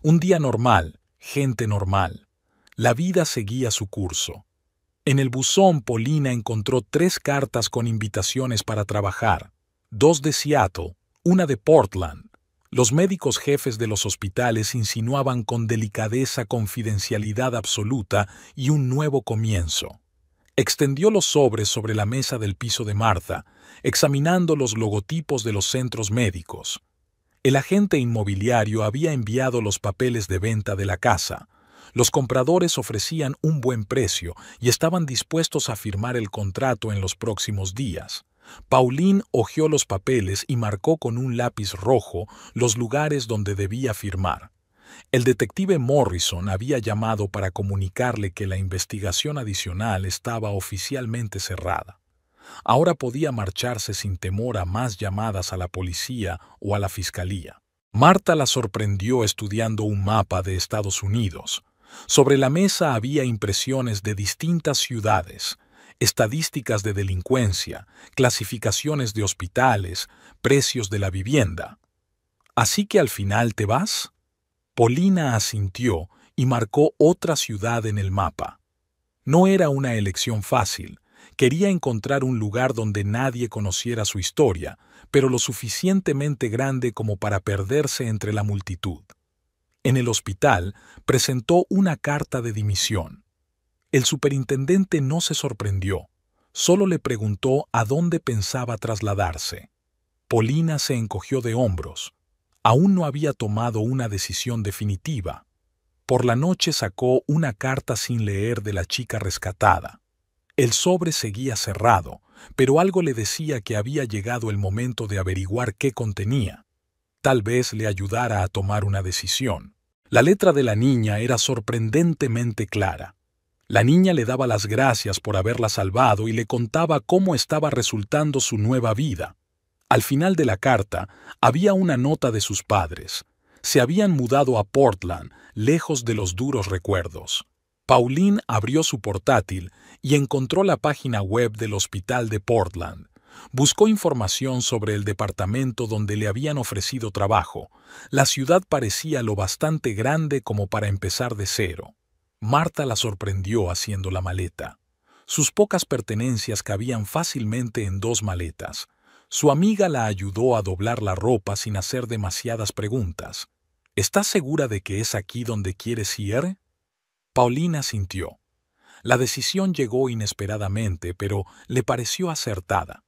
Un día normal, gente normal. La vida seguía su curso. En el buzón, Paulina encontró 3 cartas con invitaciones para trabajar, 2 de Seattle, una de Portland. Los médicos jefes de los hospitales insinuaban con delicadeza confidencialidad absoluta y un nuevo comienzo. Extendió los sobres sobre la mesa del piso de Martha, examinando los logotipos de los centros médicos. El agente inmobiliario había enviado los papeles de venta de la casa. Los compradores ofrecían un buen precio y estaban dispuestos a firmar el contrato en los próximos días. Pauline hojeó los papeles y marcó con un lápiz rojo los lugares donde debía firmar. El detective Morrison había llamado para comunicarle que la investigación adicional estaba oficialmente cerrada. Ahora podía marcharse sin temor a más llamadas a la policía o a la fiscalía. Martha la sorprendió estudiando un mapa de Estados Unidos. Sobre la mesa había impresiones de distintas ciudades, estadísticas de delincuencia, clasificaciones de hospitales, precios de la vivienda. ¿Así que al final te vas? Paulina asintió y marcó otra ciudad en el mapa. No era una elección fácil. Quería encontrar un lugar donde nadie conociera su historia, pero lo suficientemente grande como para perderse entre la multitud. En el hospital presentó una carta de dimisión. El superintendente no se sorprendió, solo le preguntó a dónde pensaba trasladarse. Paulina se encogió de hombros. Aún no había tomado una decisión definitiva. Por la noche sacó una carta sin leer de la chica rescatada. El sobre seguía cerrado, pero algo le decía que había llegado el momento de averiguar qué contenía. Tal vez le ayudara a tomar una decisión. La letra de la niña era sorprendentemente clara. La niña le daba las gracias por haberla salvado y le contaba cómo estaba resultando su nueva vida. Al final de la carta había una nota de sus padres. Se habían mudado a Portland, lejos de los duros recuerdos. Pauline abrió su portátil y encontró la página web del hospital de Portland. Buscó información sobre el departamento donde le habían ofrecido trabajo. La ciudad parecía lo bastante grande como para empezar de cero. Martha la sorprendió haciendo la maleta. Sus pocas pertenencias cabían fácilmente en 2 maletas. Su amiga la ayudó a doblar la ropa sin hacer demasiadas preguntas. ¿Estás segura de que es aquí donde quieres ir? Paulina sintió. La decisión llegó inesperadamente, pero le pareció acertada.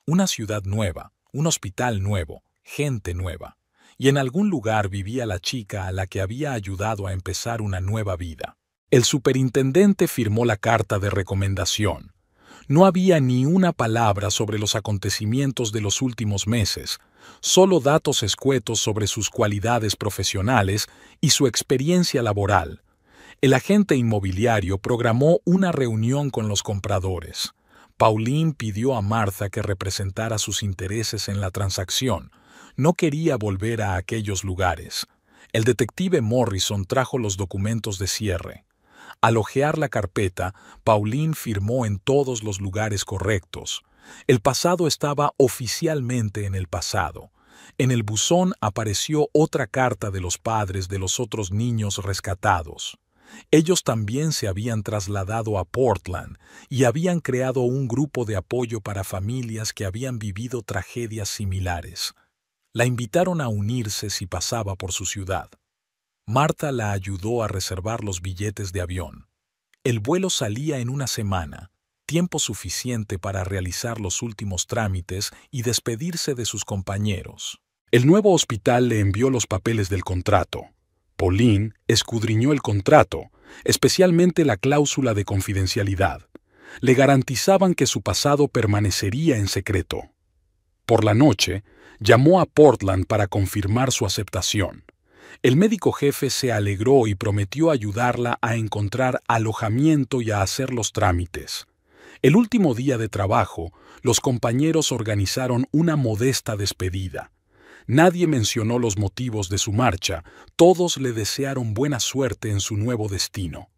Una ciudad nueva, un hospital nuevo, gente nueva. Y en algún lugar vivía la chica a la que había ayudado a empezar una nueva vida. El superintendente firmó la carta de recomendación. No había ni una palabra sobre los acontecimientos de los últimos meses, solo datos escuetos sobre sus cualidades profesionales y su experiencia laboral. El agente inmobiliario programó una reunión con los compradores. Pauline pidió a Martha que representara sus intereses en la transacción. No quería volver a aquellos lugares. El detective Morrison trajo los documentos de cierre. Al hojear la carpeta, Pauline firmó en todos los lugares correctos. El pasado estaba oficialmente en el pasado. En el buzón apareció otra carta de los padres de los otros niños rescatados. Ellos también se habían trasladado a Portland y habían creado un grupo de apoyo para familias que habían vivido tragedias similares. La invitaron a unirse si pasaba por su ciudad. Marta la ayudó a reservar los billetes de avión. El vuelo salía en una semana, tiempo suficiente para realizar los últimos trámites y despedirse de sus compañeros. El nuevo hospital le envió los papeles del contrato. Pauline escudriñó el contrato, especialmente la cláusula de confidencialidad. Le garantizaban que su pasado permanecería en secreto. Por la noche, llamó a Portland para confirmar su aceptación. El médico jefe se alegró y prometió ayudarla a encontrar alojamiento y a hacer los trámites. El último día de trabajo, los compañeros organizaron una modesta despedida. Nadie mencionó los motivos de su marcha, todos le desearon buena suerte en su nuevo destino.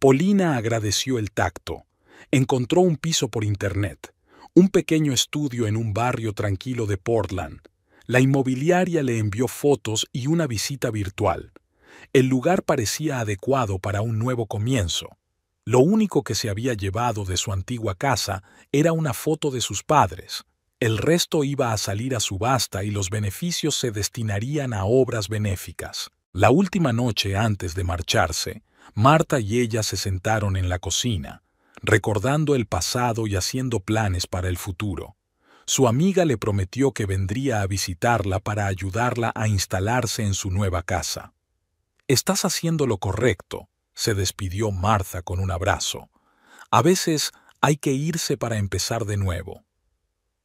Paulina agradeció el tacto. Encontró un piso por internet, un pequeño estudio en un barrio tranquilo de Portland. La inmobiliaria le envió fotos y una visita virtual. El lugar parecía adecuado para un nuevo comienzo. Lo único que se había llevado de su antigua casa era una foto de sus padres. El resto iba a salir a subasta y los beneficios se destinarían a obras benéficas. La última noche antes de marcharse, Marta y ella se sentaron en la cocina, recordando el pasado y haciendo planes para el futuro. Su amiga le prometió que vendría a visitarla para ayudarla a instalarse en su nueva casa. «Estás haciendo lo correcto», se despidió Marta con un abrazo. «A veces hay que irse para empezar de nuevo».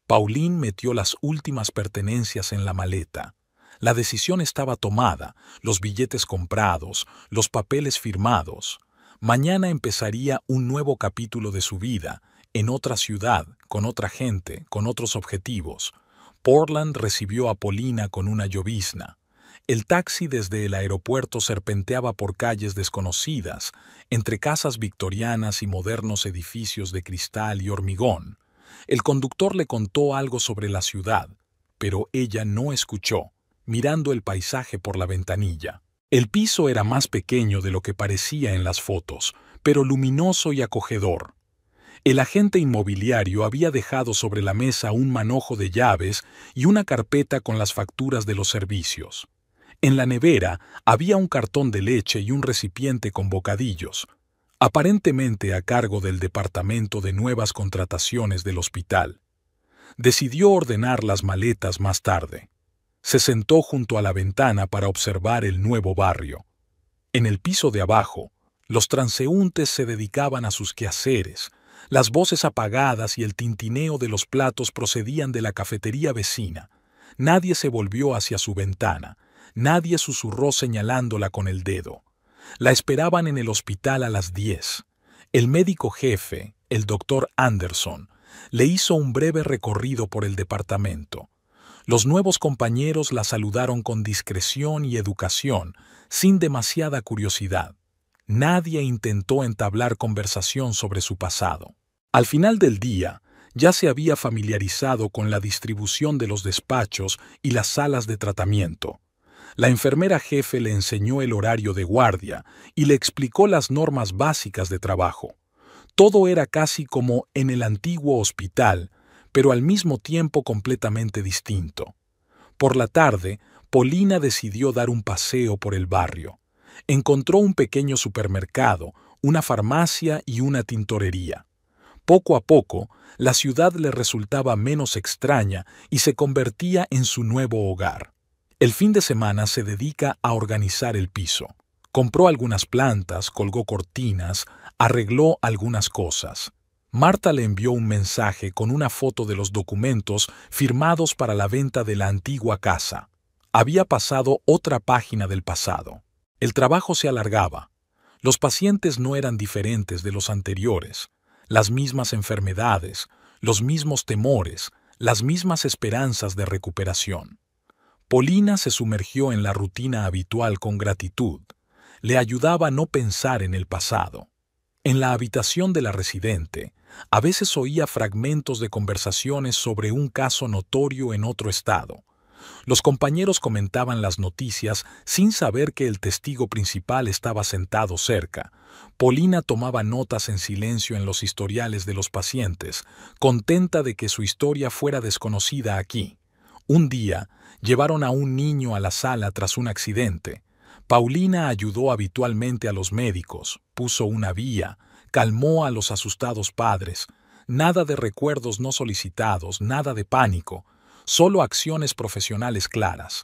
Pauline metió las últimas pertenencias en la maleta. La decisión estaba tomada, los billetes comprados, los papeles firmados. Mañana empezaría un nuevo capítulo de su vida, en otra ciudad, con otra gente, con otros objetivos. Portland recibió a Paulina con una llovizna. El taxi desde el aeropuerto serpenteaba por calles desconocidas, entre casas victorianas y modernos edificios de cristal y hormigón. El conductor le contó algo sobre la ciudad, pero ella no escuchó, mirando el paisaje por la ventanilla. El piso era más pequeño de lo que parecía en las fotos, pero luminoso y acogedor. El agente inmobiliario había dejado sobre la mesa un manojo de llaves y una carpeta con las facturas de los servicios. En la nevera había un cartón de leche y un recipiente con bocadillos, aparentemente a cargo del departamento de nuevas contrataciones del hospital. Decidió ordenar las maletas más tarde. Se sentó junto a la ventana para observar el nuevo barrio. En el piso de abajo, los transeúntes se dedicaban a sus quehaceres. Las voces apagadas y el tintineo de los platos procedían de la cafetería vecina. Nadie se volvió hacia su ventana. Nadie susurró señalándola con el dedo. La esperaban en el hospital a las 10. El médico jefe, el doctor Anderson, le hizo un breve recorrido por el departamento. Los nuevos compañeros la saludaron con discreción y educación, sin demasiada curiosidad. Nadie intentó entablar conversación sobre su pasado. Al final del día, ya se había familiarizado con la distribución de los despachos y las salas de tratamiento. La enfermera jefe le enseñó el horario de guardia y le explicó las normas básicas de trabajo. Todo era casi como en el antiguo hospital, pero al mismo tiempo completamente distinto. Por la tarde, Paulina decidió dar un paseo por el barrio. Encontró un pequeño supermercado, una farmacia y una tintorería. Poco a poco, la ciudad le resultaba menos extraña y se convertía en su nuevo hogar. El fin de semana se dedica a organizar el piso. Compró algunas plantas, colgó cortinas, arregló algunas cosas. Marta le envió un mensaje con una foto de los documentos firmados para la venta de la antigua casa. Había pasado otra página del pasado. El trabajo se alargaba. Los pacientes no eran diferentes de los anteriores. Las mismas enfermedades, los mismos temores, las mismas esperanzas de recuperación. Paulina se sumergió en la rutina habitual con gratitud. Le ayudaba a no pensar en el pasado. En la habitación de la residente, a veces oía fragmentos de conversaciones sobre un caso notorio en otro estado. Los compañeros comentaban las noticias sin saber que el testigo principal estaba sentado cerca. Paulina tomaba notas en silencio en los historiales de los pacientes, contenta de que su historia fuera desconocida aquí. Un día, llevaron a un niño a la sala tras un accidente. Paulina ayudó habitualmente a los médicos, puso una vía, calmó a los asustados padres. Nada de recuerdos no solicitados, nada de pánico, solo acciones profesionales claras.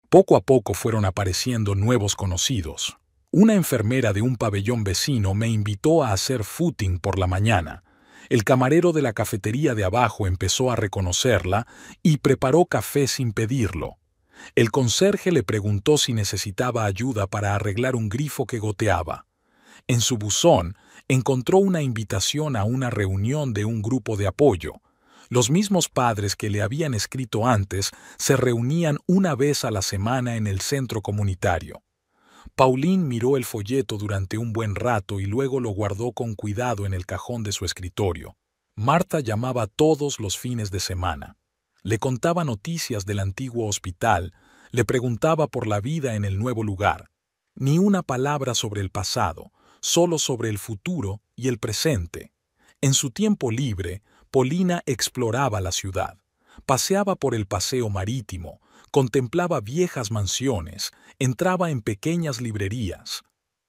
Poco a poco fueron apareciendo nuevos conocidos. Una enfermera de un pabellón vecino me invitó a hacer footing por la mañana. El camarero de la cafetería de abajo empezó a reconocerla y preparó café sin pedirlo. El conserje le preguntó si necesitaba ayuda para arreglar un grifo que goteaba. En su buzón encontró una invitación a una reunión de un grupo de apoyo. Los mismos padres que le habían escrito antes se reunían una vez a la semana en el centro comunitario. Pauline miró el folleto durante un buen rato y luego lo guardó con cuidado en el cajón de su escritorio. Marta llamaba todos los fines de semana. Le contaba noticias del antiguo hospital, le preguntaba por la vida en el nuevo lugar. Ni una palabra sobre el pasado, solo sobre el futuro y el presente. En su tiempo libre, Paulina exploraba la ciudad. Paseaba por el paseo marítimo, contemplaba viejas mansiones, entraba en pequeñas librerías.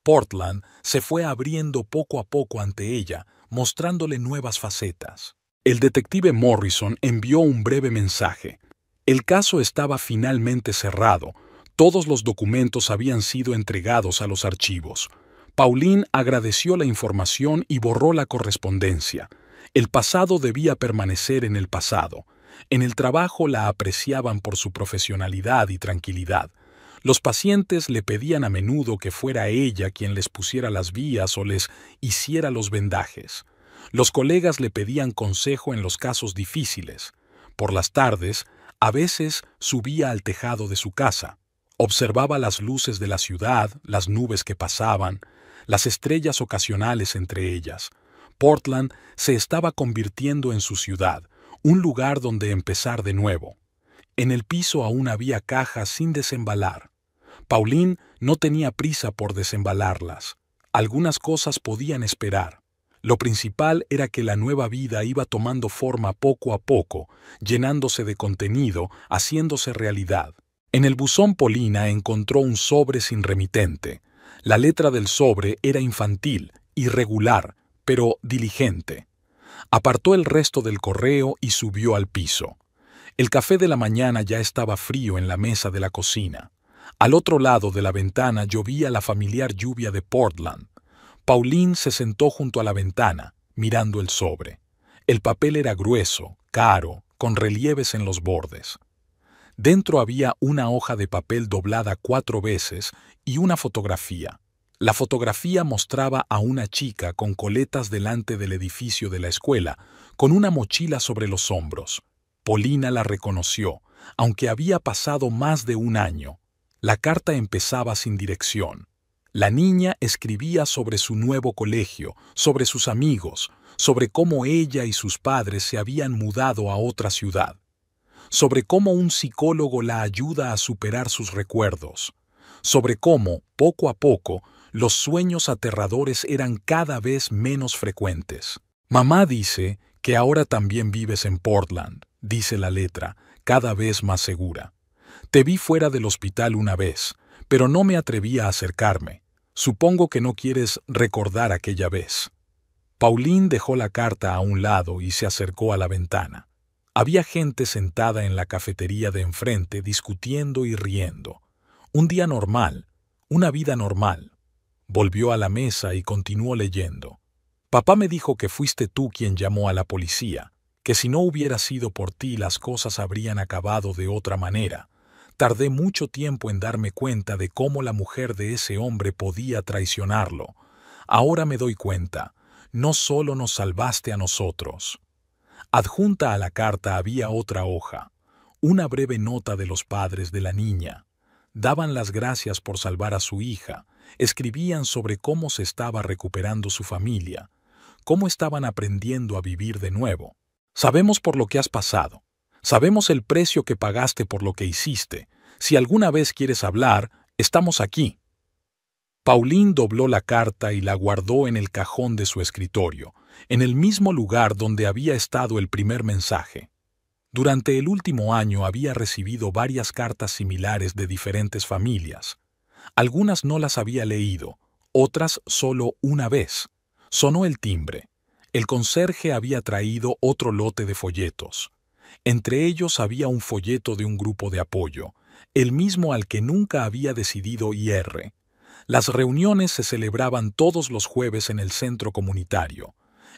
Portland se fue abriendo poco a poco ante ella, mostrándole nuevas facetas. El detective Morrison envió un breve mensaje. El caso estaba finalmente cerrado. Todos los documentos habían sido entregados a los archivos. Pauline agradeció la información y borró la correspondencia. El pasado debía permanecer en el pasado. En el trabajo la apreciaban por su profesionalidad y tranquilidad. Los pacientes le pedían a menudo que fuera ella quien les pusiera las vías o les hiciera los vendajes. Los colegas le pedían consejo en los casos difíciles. Por las tardes, a veces subía al tejado de su casa. Observaba las luces de la ciudad, las nubes que pasaban, las estrellas ocasionales entre ellas. Portland se estaba convirtiendo en su ciudad, un lugar donde empezar de nuevo. En el piso aún había cajas sin desembalar. Pauline no tenía prisa por desembalarlas. Algunas cosas podían esperar. Lo principal era que la nueva vida iba tomando forma poco a poco, llenándose de contenido, haciéndose realidad. En el buzón Paulina encontró un sobre sin remitente. La letra del sobre era infantil, irregular, pero diligente. Apartó el resto del correo y subió al piso. El café de la mañana ya estaba frío en la mesa de la cocina. Al otro lado de la ventana llovía la familiar lluvia de Portland. Pauline se sentó junto a la ventana, mirando el sobre. El papel era grueso, caro, con relieves en los bordes. Dentro había una hoja de papel doblada 4 veces y una fotografía. La fotografía mostraba a una chica con coletas delante del edificio de la escuela, con una mochila sobre los hombros. Paulina la reconoció, aunque había pasado más de un año. La carta empezaba sin dirección. La niña escribía sobre su nuevo colegio, sobre sus amigos, sobre cómo ella y sus padres se habían mudado a otra ciudad, sobre cómo un psicólogo la ayuda a superar sus recuerdos, sobre cómo, poco a poco, los sueños aterradores eran cada vez menos frecuentes. Mamá dice que ahora también vives en Portland, dice la letra, cada vez más segura. Te vi fuera del hospital una vez, pero no me atreví a acercarme. Supongo que no quieres recordar aquella vez. Pauline dejó la carta a un lado y se acercó a la ventana. Había gente sentada en la cafetería de enfrente discutiendo y riendo. Un día normal, una vida normal. Volvió a la mesa y continuó leyendo. Papá me dijo que fuiste tú quien llamó a la policía, que si no hubiera sido por ti las cosas habrían acabado de otra manera. Tardé mucho tiempo en darme cuenta de cómo la mujer de ese hombre podía traicionarlo. Ahora me doy cuenta, no solo nos salvaste a nosotros. Adjunta a la carta había otra hoja, una breve nota de los padres de la niña. Daban las gracias por salvar a su hija, escribían sobre cómo se estaba recuperando su familia, cómo estaban aprendiendo a vivir de nuevo. Sabemos por lo que has pasado. Sabemos el precio que pagaste por lo que hiciste. Si alguna vez quieres hablar, estamos aquí. Pauline dobló la carta y la guardó en el cajón de su escritorio, en el mismo lugar donde había estado el primer mensaje. Durante el último año había recibido varias cartas similares de diferentes familias. Algunas no las había leído, otras solo una vez. Sonó el timbre. El conserje había traído otro lote de folletos. Entre ellos había un folleto de un grupo de apoyo, el mismo al que nunca había decidido ir. Las reuniones se celebraban todos los jueves en el centro comunitario.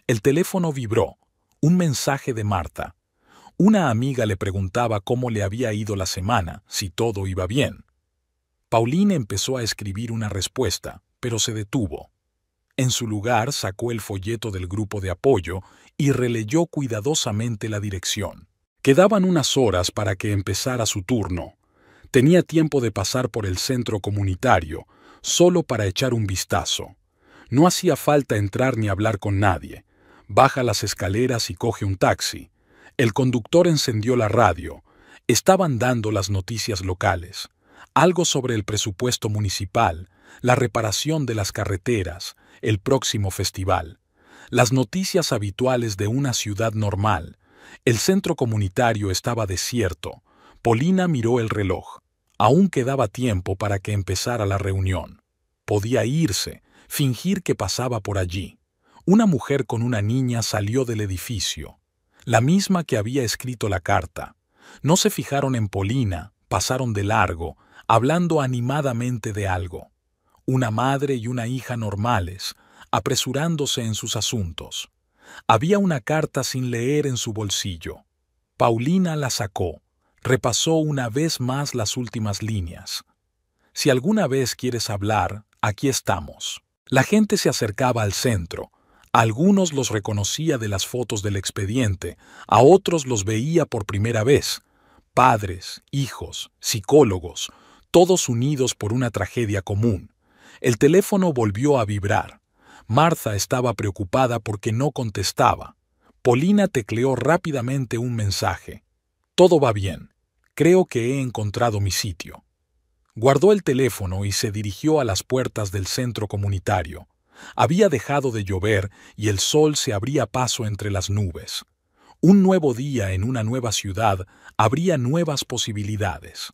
El teléfono vibró. Un mensaje de Marta. Una amiga le preguntaba cómo le había ido la semana, si todo iba bien. Pauline empezó a escribir una respuesta, pero se detuvo. En su lugar sacó el folleto del grupo de apoyo y releyó cuidadosamente la dirección. Quedaban unas horas para que empezara su turno. Tenía tiempo de pasar por el centro comunitario, solo para echar un vistazo. No hacía falta entrar ni hablar con nadie. Baja las escaleras y coge un taxi. El conductor encendió la radio. Estaban dando las noticias locales. Algo sobre el presupuesto municipal, la reparación de las carreteras, el próximo festival. Las noticias habituales de una ciudad normal. El centro comunitario estaba desierto. Paulina miró el reloj. Aún quedaba tiempo para que empezara la reunión. Podía irse, fingir que pasaba por allí. Una mujer con una niña salió del edificio. La misma que había escrito la carta. No se fijaron en Paulina, pasaron de largo, hablando animadamente de algo. Una madre y una hija normales, apresurándose en sus asuntos. Había una carta sin leer en su bolsillo. Paulina la sacó. Repasó una vez más las últimas líneas. Si alguna vez quieres hablar, aquí estamos. La gente se acercaba al centro. A algunos los reconocía de las fotos del expediente, a otros los veía por primera vez. Padres, hijos, psicólogos, todos unidos por una tragedia común. El teléfono volvió a vibrar. Martha estaba preocupada porque no contestaba. Paulina tecleó rápidamente un mensaje. Todo va bien. Creo que he encontrado mi sitio. Guardó el teléfono y se dirigió a las puertas del centro comunitario. Había dejado de llover y el sol se abría paso entre las nubes. Un nuevo día en una nueva ciudad abría nuevas posibilidades.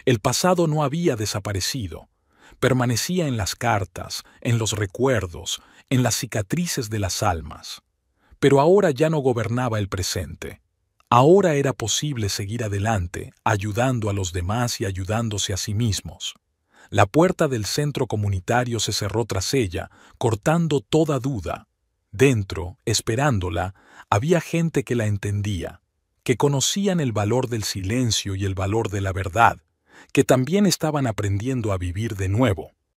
El pasado no había desaparecido. Permanecía en las cartas, en los recuerdos, en las cicatrices de las almas. Pero ahora ya no gobernaba el presente. Ahora era posible seguir adelante, ayudando a los demás y ayudándose a sí mismos. La puerta del centro comunitario se cerró tras ella, cortando toda duda. Dentro, esperándola, había gente que la entendía, que conocían el valor del silencio y el valor de la verdad, que también estaban aprendiendo a vivir de nuevo.